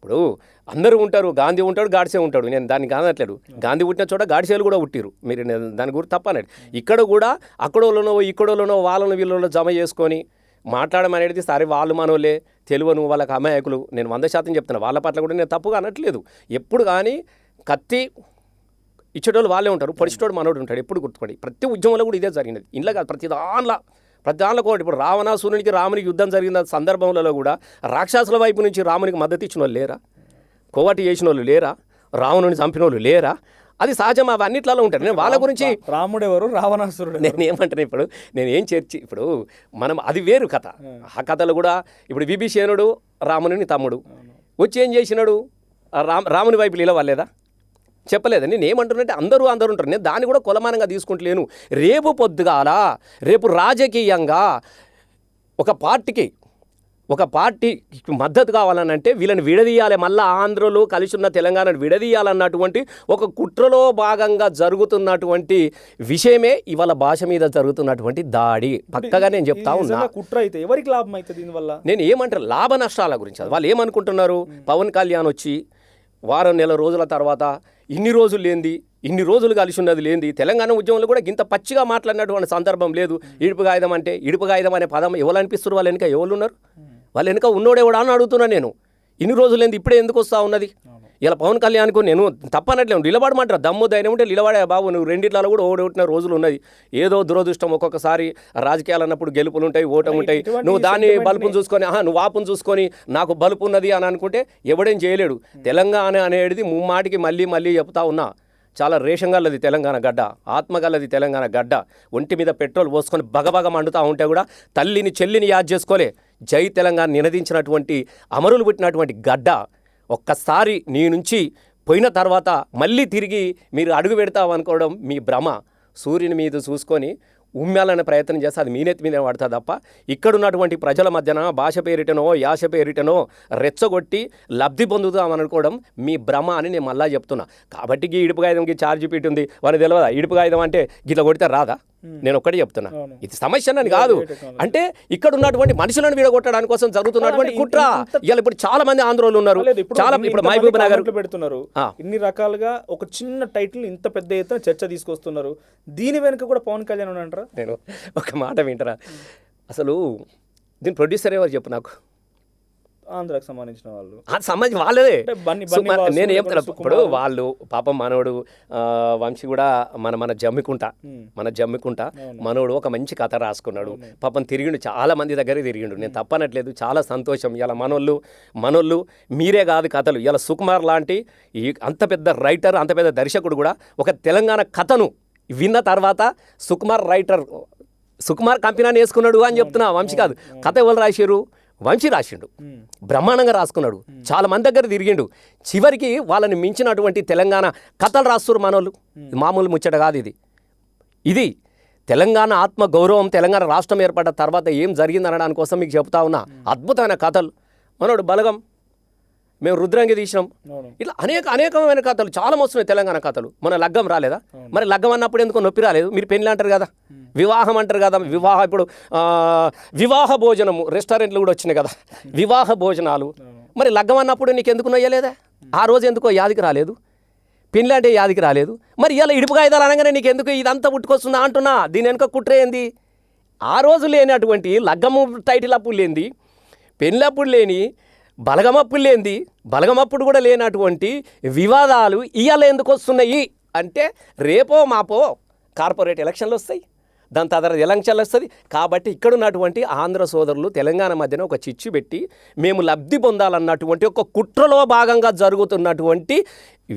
ఇప్పుడు అందరూ ఉంటారు, గాంధీ ఉంటాడు, గాడ్సే ఉంటాడు. నేను దాన్ని కానట్లేదు. గాంధీ పుట్టిన చోట గాడ్సేలు కూడా పుట్టిరు. మీరు దాని గురించి తప్పనండి. ఇక్కడ కూడా అక్కడోళ్ళనో ఇక్కడోళ్ళనో వాళ్ళను వీళ్ళలో జమ చేసుకొని మాట్లాడమనేది సరే వాళ్ళు మనోళ్ళే తెలియను వాళ్ళకి అమాయకులు. నేను 100% చెప్తున్నా. వాళ్ళ పట్ల కూడా నేను తప్పుగా అనట్లేదు. ఎప్పుడు కానీ కత్తి ఇచ్చేటోళ్ళు వాళ్ళే ఉంటారు, పొడిచేటోడు మనోడు ఉంటాడు. ఎప్పుడు గుర్తుపడి ప్రతి ఉద్యమంలో కూడా ఇదే జరిగినది. ఇంట్లో కాదు, ప్రతి దానిలో కూడా. ఇప్పుడు రావణాసురునికి రామునికి యుద్ధం జరిగిన సందర్భంలో కూడా రాక్షసుల వైపు నుంచి రామునికి మద్దతు ఇచ్చిన వాళ్ళు లేరా? కోవటి చేసిన వాళ్ళు లేరా? రావణుని చంపిన వాళ్ళు లేరా? అది సహజం. అవి అన్నిట్లలో ఉంటారు. నేను వాళ్ళ గురించి రాముడు ఎవరు, రావణాసురుడు నేను ఏమంటాను ఇప్పుడు, నేను ఏం ఇప్పుడు మనం అది వేరు కథ. ఆ కథలు కూడా ఇప్పుడు విభీషణుడు రాముని తమ్ముడు వచ్చి ఏం చేసినాడు? రాముని వైపు నిలవలేదా? చెప్పలేదా? నేను ఏమంటున్నానంటే అందరూ ఉంటారు. నేను దాన్ని కూడా కొలమానంగా తీసుకుంటలేను. రేపు పొద్దుగాల రేపు రాజకీయంగా ఒక పార్టీకి మద్దతు కావాలనంటే వీళ్ళని విడదీయాలి. మళ్ళీ ఆంధ్రలో కలిసి ఉన్న తెలంగాణను విడదీయాలన్నటువంటి ఒక కుట్రలో భాగంగా జరుగుతున్నటువంటి విషయమే ఇవాళ భాష మీద జరుగుతున్నటువంటి దాడి. పక్కగా నేను చెప్తా ఉన్నా. కుట్ర అయితే ఎవరికి లాభం అవుతుంది దీనివల్ల? నేను ఏమంటారు, లాభ నష్టాల గురించి. వాళ్ళు ఏమనుకుంటున్నారు? పవన్ కళ్యాణ్ వచ్చి వారం నెల రోజుల తర్వాత ఇన్ని రోజులు ఇన్ని రోజులు కలిసి ఉన్నది లేనిది. తెలంగాణ ఉద్యమంలో కూడా ఇంత పచ్చిగా మాట్లాడినటువంటి సందర్భం లేదు. ఇడుపు కాగితం అనే పదం ఎవరు అనిపిస్తారు? వాళ్ళ వెనుక ఎవరు ఉన్నారు? వాళ్ళ వెనుక ఉన్నోడెవడా అని అడుగుతున్నా నేను. ఇన్ని రోజులు ఏంది, ఇప్పుడే ఎందుకు వస్తూ ఉన్నది? ఇలా పవన్ కళ్యాణ్కు నేను తప్పనట్లేము, నిలబడమంటారు. దమ్ము ధైర్యం ఉంటే నిలబడే బాబు. నువ్వు రెండిట్లలో కూడా ఓడగొట్టిన రోజులు ఉన్నది. ఏదో దురదృష్టం, ఒక్కొక్కసారి రాజకీయాలు అన్నప్పుడు గెలుపులు ఉంటాయి, ఓటమి ఉంటాయి. నువ్వు దాన్ని బలుపును చూసుకొని నువ్వు ఆపును చూసుకొని నాకు బలుపు ఉన్నది అని అనుకుంటే ఎవడేం చేయలేడు. తెలంగాణ అనేది ముమ్మాటికి మళ్ళీ చెప్తా ఉన్నా, చాలా రేషంగల్లది తెలంగాణ గడ్డ, ఆత్మగల్లది తెలంగాణ గడ్డ. ఒంటి మీద పెట్రోల్ పోసుకొని బగబగ మండుతూ ఉంటే కూడా తల్లిని చెల్లిని యాద్ చేసుకోలే జై తెలంగాణ నినదించినటువంటి అమరులు పుట్టినటువంటి గడ్డ. ఒక్కసారి నీ నుంచి పోయిన తర్వాత మళ్ళీ తిరిగి మీరు అడుగు పెడతామనుకోవడం మీ భ్రమ. సూర్యుని మీద చూసుకొని ఉమ్మాలనే ప్రయత్నం చేస్తే అది మీనెత్తి మీద పడుతుంది తప్ప ఇక్కడున్నటువంటి ప్రజల మధ్యన భాష పేరిటనో యాస పేరిటనో రెచ్చగొట్టి లబ్ధి పొందుతామనుకోవడం మీ భ్రమ అని నేను మళ్ళా చెప్తున్నా. కాబట్టి ఈ ఇడుపు కాగితంకి ఛార్జ్ పీట్ ఉంది, వాళ్ళకి తెలియదా? ఇడుపు కాగితం అంటే గిట్లా కొడితే రాదా? నేను ఒక్కటే చెప్తున్నా, ఇది సమస్య అని కాదు. అంటే ఇక్కడ ఉన్నటువంటి మనుషులను విడగొట్టడానికి కోసం జరుగుతున్నటువంటి కుట్ర. ఇవాళ ఇప్పుడు చాలా మంది ఆంధ్రోళ్ళు ఉన్నారు. చాలా ఇప్పుడు మహబూబ్ నగర్ పెడుతున్నారు. ఇన్ని రకాలుగా ఒక చిన్న టైటిల్ ఇంత పెద్ద ఎత్తున చర్చ తీసుకొస్తున్నారు. దీని వెనుక కూడా పవన్ కళ్యాణ్ అంటారా? నేను ఒక మాట వింటారా? అసలు దీని ప్రొడ్యూసర్ ఎవరు చెప్పు నాకు? ఆంధ్రాకి సంబంధించిన వాళ్ళు, సంబంధించి వాళ్ళదే. నేను ఏం ఇప్పుడు వాళ్ళు పాపం మనోడు వంశీ కూడా మన జమ్మికుంటా మనోడు ఒక మంచి కథ రాసుకున్నాడు. పాపం తిరిగిండు, చాలా మంది దగ్గర తిరిగిండు. నేను తప్పనట్లేదు, చాలా సంతోషం. ఇలా మనోళ్ళు మీరే కాదు కథలు. ఇలా సుకుమార్ లాంటి అంత పెద్ద రైటర్, అంత పెద్ద దర్శకుడు కూడా ఒక తెలంగాణ కథను విన్న తర్వాత సుకుమార్ కంపెనీ వేసుకున్నాడు అని చెప్తున్నా. వంశీ కాదు, కథ ఎవరు రాశారు? వంశీ రాసిండు, బ్రహ్మాండంగా రాసుకున్నాడు, చాలా మంది దగ్గర తిరిగిండు. చివరికి వాళ్ళని మించినటువంటి తెలంగాణ కథలు రాస్తున్నారు మనోళ్ళు. మామూలు ముచ్చట కాదు ఇది తెలంగాణ ఆత్మ గౌరవం. తెలంగాణ రాష్ట్రం ఏర్పడ్డ తర్వాత ఏం జరిగింది అనడానికి కోసం మీకు చెప్తా ఉన్నా. అద్భుతమైన కథలు. మనోడు బలగం, మేము రుద్రంగి తీసినాం. ఇట్లా అనేకమైన కథలు చాలా వస్తున్నాయి తెలంగాణ కథలు. మన లగ్గం రాలేదా? మరి లగ్గం అన్నప్పుడు ఎందుకో నొప్పి రాలేదు? మీరు పెళ్ళి అంటారు కదా, వివాహం అంటారు కదా. ఇప్పుడు వివాహ భోజనము రెస్టారెంట్లు కూడా వచ్చినాయి కదా, వివాహ భోజనాలు. మరి లగ్గం అన్నప్పుడు నీకు ఎందుకు నొయ్యలేదా? ఆ రోజు ఎందుకో యాదికి రాలేదు? పెళ్ళి అంటే యాదికి రాలేదు. మరి ఇలా ఇడుపు కాగితాలు అనగానే నీకు ఎందుకు ఇదంతా పుట్టుకొస్తుందా అంటున్నా. దీని వెనుక కుట్ర ఏంది? ఆ రోజు లేనటువంటి లగ్గము టైటిల్ అప్పుడు లేనిది, పెళ్ళప్పుడు లేని బలగమప్పుడు లేనిది, బలగమప్పుడు కూడా లేనటువంటి వివాదాలు ఇవాళ ఎందుకు వస్తున్నాయి అంటే రేపో మాపో కార్పొరేట్ ఎలక్షన్లు వస్తాయి, దాని తర్వాత ఎలక్షన్లు వస్తుంది. కాబట్టి ఇక్కడ ఉన్నటువంటి ఆంధ్ర సోదరులు తెలంగాణ మధ్యన ఒక చిచ్చు పెట్టి మేము లబ్ధి పొందాలన్నటువంటి ఒక కుట్రలో భాగంగా జరుగుతున్నటువంటి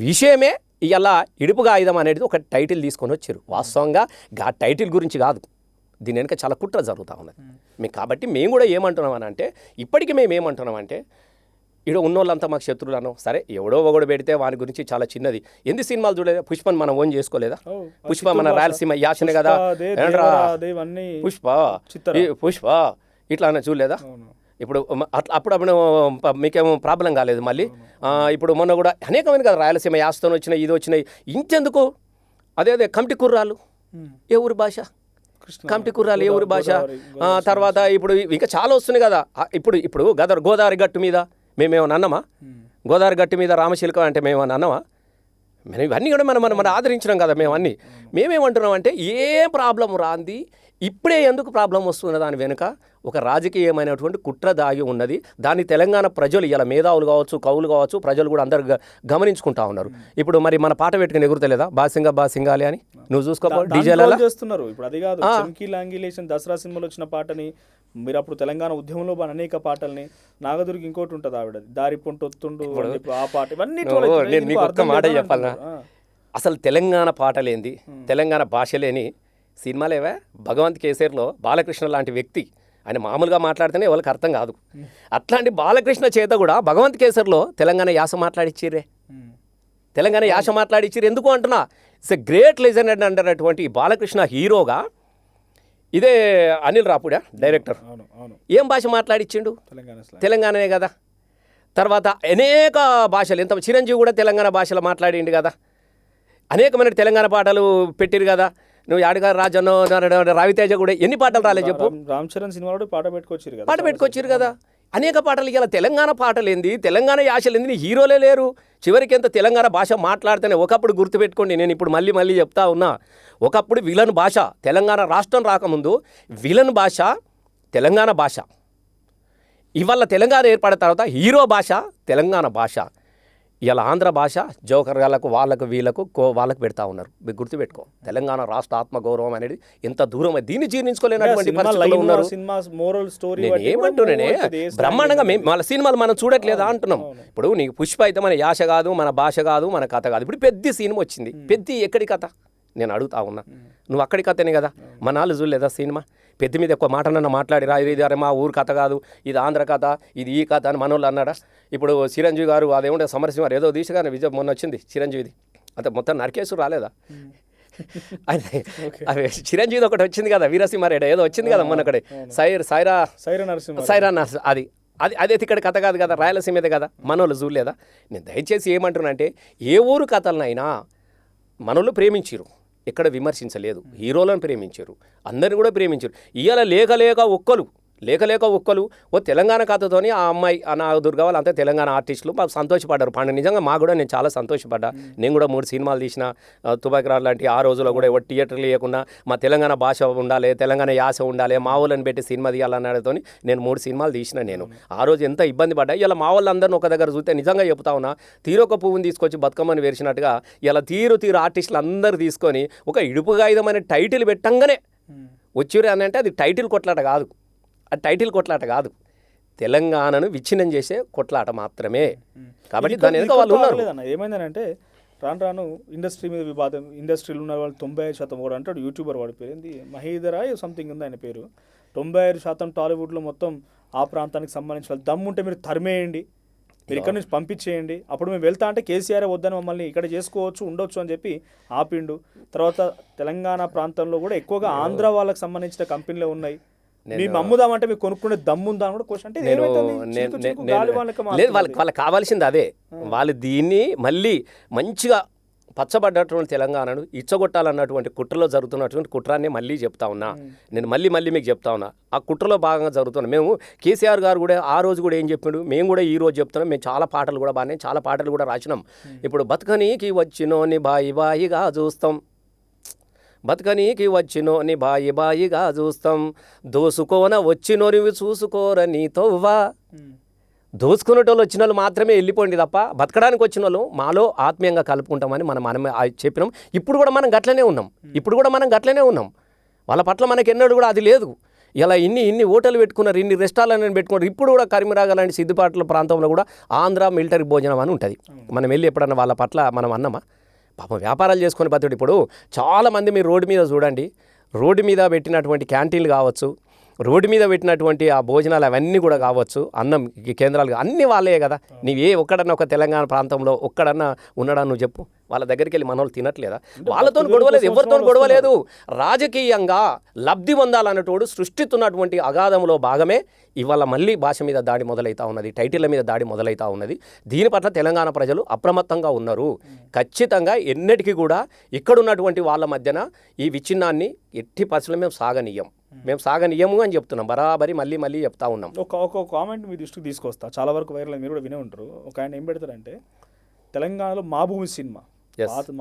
విషయమే ఇలా ఇడుపు కాగితం అనేది ఒక టైటిల్ తీసుకొని వచ్చారు. వాస్తవంగా ఆ టైటిల్ గురించి కాదు, దీని వెనుక చాలా కుట్ర జరుగుతూ ఉన్నది. కాబట్టి మేము కూడా ఏమంటున్నామనంటే, ఇప్పటికీ మేము ఏమంటున్నామంటే, ఇక్కడ ఉన్నోళ్ళంతా మాకు శత్రువులను. సరే ఎవడో ఒకడు పెడితే వాని గురించి చాలా చిన్నది. ఎన్ని సినిమాలు చూడలేదా? పుష్పని మనం ఓన్ చేసుకోలేదా? పుష్ప మన రాయలసీమ యాసనే కదా. పుష్ప ఇట్లా అన్న చూడలేదా? ఇప్పుడు అప్పుడప్పుడు మీకేమో ప్రాబ్లం కాలేదు. మళ్ళీ ఇప్పుడు మొన్న కూడా అనేకమైన కదా రాయలసీమ యాసతో వచ్చినాయి, ఇది వచ్చినాయి. ఇంకెందుకు అదే కమిటీ కుర్రాలు ఏ ఊరి భాష, కమిటీ కుర్రాలు ఏ ఊరి భాష. తర్వాత ఇప్పుడు ఇంకా చాలా వస్తున్నాయి కదా. ఇప్పుడు గోదావరి గట్టు మీద మేమేమో అన్నమా? గోదావరి గట్టి మీద రామశిల్కం అంటే మేము అని అన్నామా? మనం ఇవన్నీ కూడా మనం ఆదరించినాం కదా మేము అన్నీ. మేమేమంటున్నాం అంటే ఏ ప్రాబ్లం రాంది ఇప్పుడే ఎందుకు ప్రాబ్లం వస్తున్న దాని వెనుక ఒక రాజకీయమైనటువంటి కుట్ర దాగి ఉన్నది. దాన్ని తెలంగాణ ప్రజలు ఇలా మేధావులు కావచ్చు, కవులు కావచ్చు, ప్రజలు కూడా అందరు గమనించుకుంటా ఉన్నారు. ఇప్పుడు మరి మన పాట పెట్టుకుని ఎగురుతలేదా బాసింగాలి అని? నువ్వు చూసుకో డీజేలలో చేస్తున్నారు. ఇప్పుడు అది కాదు, చంకీ లాంగిలేషన్ దసరా సినిమాలో వచ్చిన పాటని మీరు అప్పుడు తెలంగాణ ఉద్యమంలో అనేక పాటల్ని నాగదుర్గి ఇంకోటి ఉంటుంది ఆవిడ దారి పొంటొత్తుండు ఆ పాట ఇవన్నీ నేను నీకు ఒక్క మాట చెప్పాలనా? అసలు తెలంగాణ పాటలేంది, తెలంగాణ భాషలేని సినిమాలేవా? భగవంత్ కేసరిలో బాలకృష్ణ లాంటి వ్యక్తి ఆయన మామూలుగా మాట్లాడితేనే వాళ్ళకి అర్థం కాదు. అట్లాంటి బాలకృష్ణ చేత కూడా భగవంత్ కేసరిలో తెలంగాణ యాస మాట్లాడిచ్చిర్రే, తెలంగాణ యాస మాట్లాడిచ్చిర్రు. ఎందుకు అంటున్నా? ఇట్స్ ఎ గ్రేట్ లెజెండ్ అంటారటువంటి బాలకృష్ణ హీరోగా ఇదే అనిల్ రాపుడా డైరెక్టర్ ఏం భాష మాట్లాడిచ్చిండు? తెలంగాణనే కదా. తర్వాత అనేక భాషలు, ఎంత చిరంజీవి కూడా తెలంగాణ భాషలో మాట్లాడిండు కదా. అనేకమైన తెలంగాణ పాటలు పెట్టిరు కదా. నువ్వు యాడగారు రాజన్నో రవితేజ కూడా ఎన్ని పాటలు రాలేదు చెప్పు. రామ్ చరణ్ సినిమాలో పాట పెట్టుకొచ్చారు కదా. అనేక పాటలు. ఇలా తెలంగాణ పాటలేంది, తెలంగాణ యాసలేంది, హీరోలే లేరు. చివరికి ఎంత తెలంగాణ భాష మాట్లాడితేనే ఒకప్పుడు గుర్తుపెట్టుకోండి, నేను ఇప్పుడు మళ్ళీ చెప్తా ఉన్నా. ఒకప్పుడు విలన్ భాష తెలంగాణ రాష్ట్రం రాకముందు విలన్ భాష తెలంగాణ భాష. ఇవాళ తెలంగాణ ఏర్పడిన తర్వాత హీరో భాష తెలంగాణ భాష. ఇలా ఆంధ్ర భాష జోకర్ గాళ్ళకు వాళ్ళకు పెడతా ఉన్నారు. మీరు గుర్తుపెట్టుకో, తెలంగాణ రాష్ట్ర ఆత్మగౌరవం అనేది ఎంత దూరం, దీన్ని జీర్ణించుకోలేనటువంటి పరిస్థితుల్లో ఉన్నారు. ఏమంటున్నానే బ్రహ్మాండంగా వాళ్ళ సినిమాలు మనం చూడట్లేదా అంటున్నాం. ఇప్పుడు నీకు పుష్ప అయితే మన యాస కాదు, మన భాష కాదు, మన కథ కాదు. ఇప్పుడు పెద్ద సినిమా వచ్చింది, పెద్ద ఎక్కడి కథ నేను అడుగుతా ఉన్నా. నువ్వు అక్కడి కథనే కదా, మన వాళ్ళు చూడలేదా సినిమా? పెద్ద మీద ఎక్కువ మాట నన్ను మాట్లాడిరా, ఇది అరే మా ఊరు కథ కాదు, ఇది ఆంధ్ర కథ, ఇది ఈ కథ అని మనోళ్ళు అన్నాడా? ఇప్పుడు చిరంజీవి గారు అదేమంటే సమరసింహారు ఏదో తీసిగానే విజయ్ మొన్న వచ్చింది చిరంజీవిది, అంతే మొత్తం నరికేసు రాలేదా? అదే చిరంజీవి ఒకటి వచ్చింది కదా, వీరసింహారెడ్డి ఏదో వచ్చింది కదా మొన్న అక్కడే సైరా నర్స్, అది అదైతే ఇక్కడ కథ కాదు కదా, రాయలసీమదే కదా. మనోళ్ళు చూడలేదా? నేను దయచేసి ఏమంటున్నా అంటే ఏ ఊరు కథలనైనా మనోళ్ళు ప్రేమించారు, ఎక్కడ విమర్శించలేదు. హీరోలను ప్రేమించారు, అందరిని కూడా ప్రేమించారు. ఇవాళ లేక ఒక్కలు ఓ తెలంగాణ కథతోని ఆ అమ్మాయి నా దుర్గా వాళ్ళు అంతా తెలంగాణ ఆర్టిస్టులు మాకు సంతోషపడ్డారు. పండుగ నిజంగా మాకు కూడా నేను చాలా సంతోషపడ్డా. నేను కూడా 3 సినిమాలు తీసిన, తుబాకిరాలు లాంటి ఆ రోజుల్లో కూడా ఎవరు థియేటర్లు లేకుండా మా తెలంగాణ భాష ఉండాలి, తెలంగాణ యాస ఉండాలి, మా వాళ్ళని పెట్టి సినిమా తీయాలన్నతో నేను 3 సినిమాలు తీసిన. నేను ఆ రోజు ఎంత ఇబ్బంది పడ్డా. ఇలా మా వాళ్ళందరినీ ఒక దగ్గర చూస్తే నిజంగా చెప్తా ఉన్నా, తీరొక పువ్వుని తీసుకొచ్చి బతుకమ్మని వేసినట్టుగా ఇలా తీరు ఆర్టిస్టులు అందరూ తీసుకొని ఒక ఇడుపుగాయుధమైన టైటిల్ పెట్టంగానే వచ్చిరే అని అంటే అది టైటిల్ కొట్లాట కాదు, అది టైటిల్ కొట్లాట కాదు, తెలంగాణను విచ్ఛిన్నం చేసే కొట్లాట మాత్రమే. కాబట్టి దాని వెనుక వాళ్ళు ఉన్నారు. ఏమైందనంటే రాను ఇండస్ట్రీ మీద వివాదం, ఇండస్ట్రీలో ఉన్న వాళ్ళు 95% కూడా అంటాడు. యూట్యూబర్ వాడి పేరు ఏంది, మహీధరా సంథింగ్ ఉంది ఆయన పేరు. 95% టాలీవుడ్లో మొత్తం ఆ ప్రాంతానికి సంబంధించిన వాళ్ళు దమ్ముంటే మీరు తరిమేయండి, మీరు ఇక్కడ నుంచి పంపించేయండి, అప్పుడు మేము వెళ్తా అంటే కేసీఆర్ వద్దని మమ్మల్ని ఇక్కడ చేసుకోవచ్చు ఉండొచ్చు అని చెప్పి ఆపిండు. తర్వాత తెలంగాణ ప్రాంతంలో కూడా ఎక్కువగా ఆంధ్ర వాళ్ళకి సంబంధించిన కంపెనీలే ఉన్నాయి, మేము అమ్ముదామంటే మీకు కొనుక్కునే దమ్ముందా కూడా క్వశ్చన్. లేదు, వాళ్ళకి కావాల్సింది అదే. వాళ్ళు దీన్ని మళ్ళీ మంచిగా పచ్చబడ్డటువంటి తెలంగాణను ఇచ్చగొట్టాలన్నటువంటి కుట్రలో జరుగుతున్నటువంటి కుట్రాన్ని మళ్ళీ చెప్తా ఉన్నా. నేను మళ్ళీ మీకు చెప్తా ఉన్నా, ఆ కుట్రలో భాగంగా జరుగుతున్నాం. మేము కేసీఆర్ గారు కూడా ఆ రోజు కూడా ఏం చెప్పాడు, మేము కూడా ఈ రోజు చెప్తున్నాం. మేము చాలా పాటలు కూడా బాగానే చాలా పాటలు కూడా రాసినాం. ఇప్పుడు బతుకనీకి వచ్చినోని బాయిగా చూస్తాం, బతుకనీకి వచ్చినోని బాయిగా చూస్తాం, దోసుకోన వచ్చినోనివి చూసుకోర నీతోవా. దోసుకునేటోళ్ళు వచ్చిన వాళ్ళు మాత్రమే వెళ్ళిపోండి తప్ప బతకడానికి వచ్చిన వాళ్ళు మాలో ఆత్మీయంగా కలుపుకుంటామని మనం చెప్పినాం. ఇప్పుడు కూడా మనం గట్లనే ఉన్నాం. వాళ్ళ పట్ల మనకి ఎన్నడూ కూడా అది లేదు. ఇలా ఇన్ని హోటల్ పెట్టుకున్నారు, ఇన్ని రెస్టారెంట్లను పెట్టుకున్నారు. ఇప్పుడు కూడా కరీంనగర్ లాంటి సిద్దిపేటల ప్రాంతంలో కూడా ఆంధ్ర మిలిటరీ భోజనం అని ఉంటుంది. మనం వెళ్ళి ఎప్పుడన్నా వాళ్ళ పట్ల మనం అన్నామా? పాపం వ్యాపారాలు చేసుకొని బతుకుడు. ఇప్పుడు చాలామంది మీరు రోడ్డు మీద చూడండి, రోడ్డు మీద పెట్టినటువంటి క్యాంటీన్లు కావచ్చు, రోడ్డు మీద పెట్టినటువంటి ఆ భోజనాలు అవన్నీ కూడా కావచ్చు, అన్నం కేంద్రాలు అన్నీ వాళ్ళే కదా. నీవే ఒక్కడన్నా ఒక తెలంగాణ ప్రాంతంలో ఒక్కడన్నా ఉన్నాడా నువ్వు చెప్పు? వాళ్ళ దగ్గరికి వెళ్ళి మనోళ్ళు తినట్లేదా? వాళ్ళతో గొడవలేదు, ఎవరితో గొడవలేదు. రాజకీయంగా లబ్ధి పొందాలన్నటోడు సృష్టిస్తున్నటువంటి అగాధంలో భాగమే ఇవాళ మళ్ళీ భాష మీద దాడి మొదలవుతూ ఉన్నది, టైటిళ్ల మీద దాడి మొదలవుతూ ఉన్నది. దీని పట్ల తెలంగాణ ప్రజలు అప్రమత్తంగా ఉన్నారు. ఖచ్చితంగా ఎన్నటికీ కూడా ఇక్కడున్నటువంటి వాళ్ళ మధ్యన ఈ విచ్ఛిన్నాన్ని ఎట్టి పరిస్థితుల్లో మేము సాగనీయం. మేము సాగనీయము అని చెప్తున్నాం, బరాబరి మళ్ళీ మళ్ళీ చెప్తా ఉన్నాం. ఒక కామెంట్ మీ దృష్టికి తీసుకొస్తా, చాలా వరకు వైరల్ మీరు కూడా వినే ఉంటారు. ఒక ఆయన ఏం పెడతారంటే, తెలంగాణలో మా భూమి సినిమా,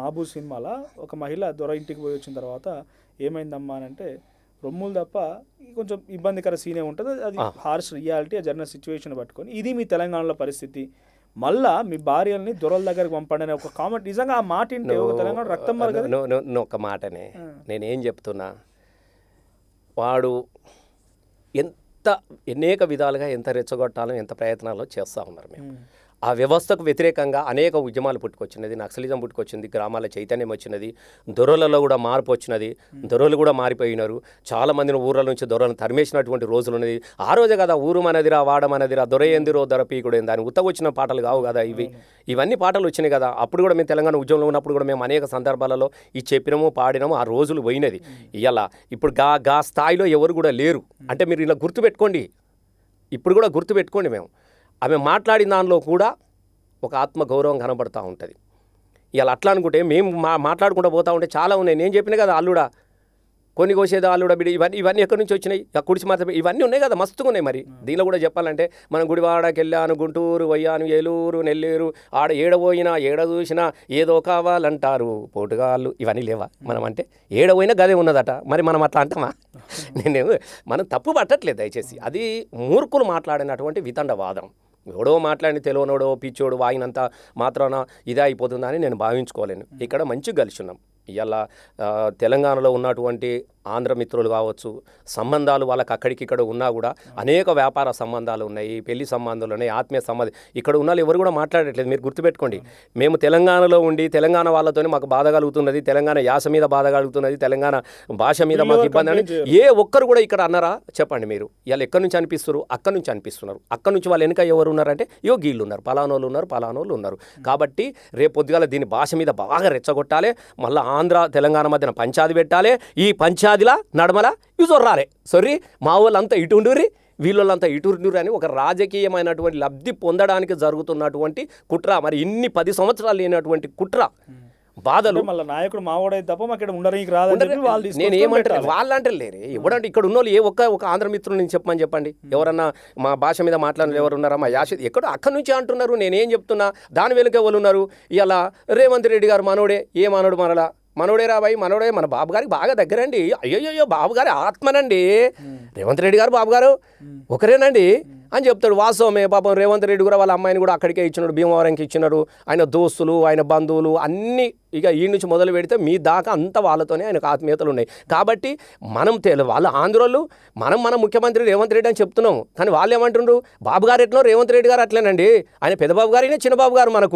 మా భూమి సినిమాలో ఒక మహిళ దొర ఇంటికి పోయి వచ్చిన తర్వాత ఏమైందమ్మా అని అంటే, రొమ్ములు తప్ప కొంచెం ఇబ్బందికర సీనే ఉంటుంది, అది హార్ష్ రియాలిటీ, ఆ జరిగిన సిచ్యువేషన్ పట్టుకొని ఇది మీ తెలంగాణలో పరిస్థితి, మళ్ళా మీ భార్యల్ని దొరల దగ్గరికి పంపండి అనే ఒక కామెంట్. నిజంగా ఆ మాట ఇంటే ఒక తెలంగాణ రక్తం మరి ఒక మాటనే నేనేం చెప్తున్నా, వాడు అనేక విధాలుగా ఎంత రెచ్చగొట్టాలో ఎంత ప్రయత్నాల్లో చేస్తూ ఉన్నారు. మేము ఆ వ్యవస్థకు వ్యతిరేకంగా అనేక ఉద్యమాలు పుట్టుకొచ్చినది, నక్సలిజం పుట్టుకొచ్చింది, గ్రామాల చైతన్యం వచ్చినది, దొరలలో కూడా మార్పు వచ్చినది, దొరలు కూడా మారిపోయినారు. చాలామందిని ఊర్ల నుంచి దొరలను తరిమేసినటువంటి రోజులు ఉన్నది. ఆ రోజే కదా ఊరు మనదిరా వాడమనదిరా దొరయందిరో దొరపీకుడేంది అని ఉత్త వచ్చిన పాటలు కావు కదా ఇవన్నీ పాటలు వచ్చినాయి కదా. అప్పుడు కూడా మేము తెలంగాణ ఉద్యమంలో ఉన్నప్పుడు కూడా మేము అనేక సందర్భాలలో ఈ చెప్పినాము పాడినాము, ఆ రోజులు పోయినది. ఇప్పుడు గా స్థాయిలో ఎవరు కూడా లేరు అంటే మీరు ఇలా గుర్తుపెట్టుకోండి, ఇప్పుడు కూడా గుర్తుపెట్టుకోండి. మేము ఆమె మాట్లాడిన దానిలో కూడా ఒక ఆత్మగౌరవం కనబడుతూ ఉంటుంది. ఇవాళ అట్లా అనుకుంటే మేము మాట్లాడుకుంటూ పోతూ ఉంటే చాలా ఉన్నాయి. నేను చెప్పిన కదా అల్లుడా, కొన్ని కోసేది అల్లుడా బిడి, ఇవన్నీ ఎక్కడి నుంచి వచ్చినాయి, కుడిచి మాత్రమే ఇవన్నీ ఉన్నాయి కదా, మస్తుగా ఉన్నాయి. మరి దీనిలో కూడా చెప్పాలంటే మనం గుడివాడకి వెళ్ళాను, గుంటూరు పోయాను, ఏలూరు నెల్లూరు, ఆడ ఏడపోయినా ఏడ చూసినా ఏదో కావాలంటారు పోటుగాళ్ళు, ఇవన్నీ లేవా? మనం అంటే ఏడపోయినా గదే ఉన్నదట, మరి మనం అట్లా అంటామా? మనం తప్పు పట్టట్లేదు దయచేసి. అది మూర్ఖులు మాట్లాడినటువంటి వితండవాదం. ఎవడో మాట్లాడి తెలియనోడో పిచ్చోడు వాయినంత మాత్రాన ఇదే అయిపోతుందని నేను భావించుకోలేను. ఇక్కడ మంచిగా కలిసి ఉన్నాం. ఇలా తెలంగాణలో ఉన్నటువంటి ఆంధ్ర మిత్రులు కావచ్చు, సంబంధాలు వాళ్ళకి అక్కడికిక్కడ ఉన్నా కూడా అనేక వ్యాపార సంబంధాలు ఉన్నాయి, పెళ్లి సంబంధాలు ఉన్నాయి, ఆత్మీయ సంబంధం. ఇక్కడ ఉన్న ఎవరు కూడా మాట్లాడట్లేదు. మీరు గుర్తుపెట్టుకోండి, మేము తెలంగాణలో ఉండి తెలంగాణ వాళ్ళతోనే మాకు బాధ కలుగుతున్నది, తెలంగాణ యాస మీద బాధ కలుగుతున్నది, తెలంగాణ భాష మీద మాకు ఇబ్బంది అని ఏ ఒక్కరు కూడా ఇక్కడ అన్నారా చెప్పండి. మీరు ఇవాళ ఎక్కడి నుంచి అనిపిస్తారు? అక్కడి నుంచి అనిపిస్తున్నారు. అక్కడి నుంచి వాళ్ళు వెనుక ఎవరు ఉన్నారంటే యోగీళ్ళు ఉన్నారు, పలానోళ్ళు ఉన్నారు, పలానోళ్ళు ఉన్నారు. కాబట్టి రేపు పొద్దుగాల దీని భాష మీద బాగా రెచ్చగొట్టాలి, మళ్ళీ ఆంధ్ర తెలంగాణ మధ్యన పంచాది పెట్టాలి. ఈ పంచాదిలా నడమల ఇవి జొర్రాలే సొర్రి మా వాళ్ళంతా ఇటుండుర్రి వీళ్ళంతా ఇటుండుర్రి అని ఒక రాజకీయమైనటువంటి లబ్ధి పొందడానికి జరుగుతున్నటువంటి కుట్ర. మరి ఇన్ని 10 సంవత్సరాలు లేనటువంటి కుట్ర బాధలు. మళ్ళీ నాయకుడు మావాడే తప్ప మాకు ఉండడానికి రాదు. నేను ఏమంటారు వాళ్ళంటే లేరే ఎవడంటే ఇక్కడ ఉన్న వాళ్ళు ఒక ఆంధ్ర మిత్రులు నేను చెప్పండి. ఎవరన్నా మా భాష మీద మాట్లాడిన ఎవరు ఉన్నారా? మా యాస ఎక్కడో అక్కడి నుంచి అంటున్నారు. నేనేం చెప్తున్నా, దాని వెనుక ఎవరు ఉన్నారు? ఇలా రేవంత్ రెడ్డి గారు మనోడే, ఏ మనోడు మనలా మనోడే రాబాయి, మనోడే మన బాబు గారికి బాగా దగ్గరండి. అయ్యో బాబు గారి ఆత్మనండి రేవంత్ రెడ్డి గారు, బాబు గారు ఒకరేనండి అని చెప్తాడు. వాస్తవమే. పాపం రేవంత్ రెడ్డి కూడా వాళ్ళ అమ్మాయిని కూడా అక్కడికే ఇచ్చినాడు, భీమవరంకి ఇచ్చినారు. ఆయన దోస్తులు, ఆయన బంధువులు అన్నీ ఇక ఈ నుంచి మొదలు పెడితే మీ దాకా అంతా వాళ్ళతోనే ఆయనకు ఆత్మీయతలు ఉన్నాయి. కాబట్టి మనం వాళ్ళ ఆంధ్రోళ్ళు మన ముఖ్యమంత్రి రేవంత్ రెడ్డి అని చెప్తున్నాం. కానీ వాళ్ళు ఏమంటుండ్రు, బాబు గారు ఎట్లా రేవంత్ రెడ్డి గారు అట్లేనండి, ఆయన పెద్దబాబు గారైనా చిన్నబాబు గారు మనకు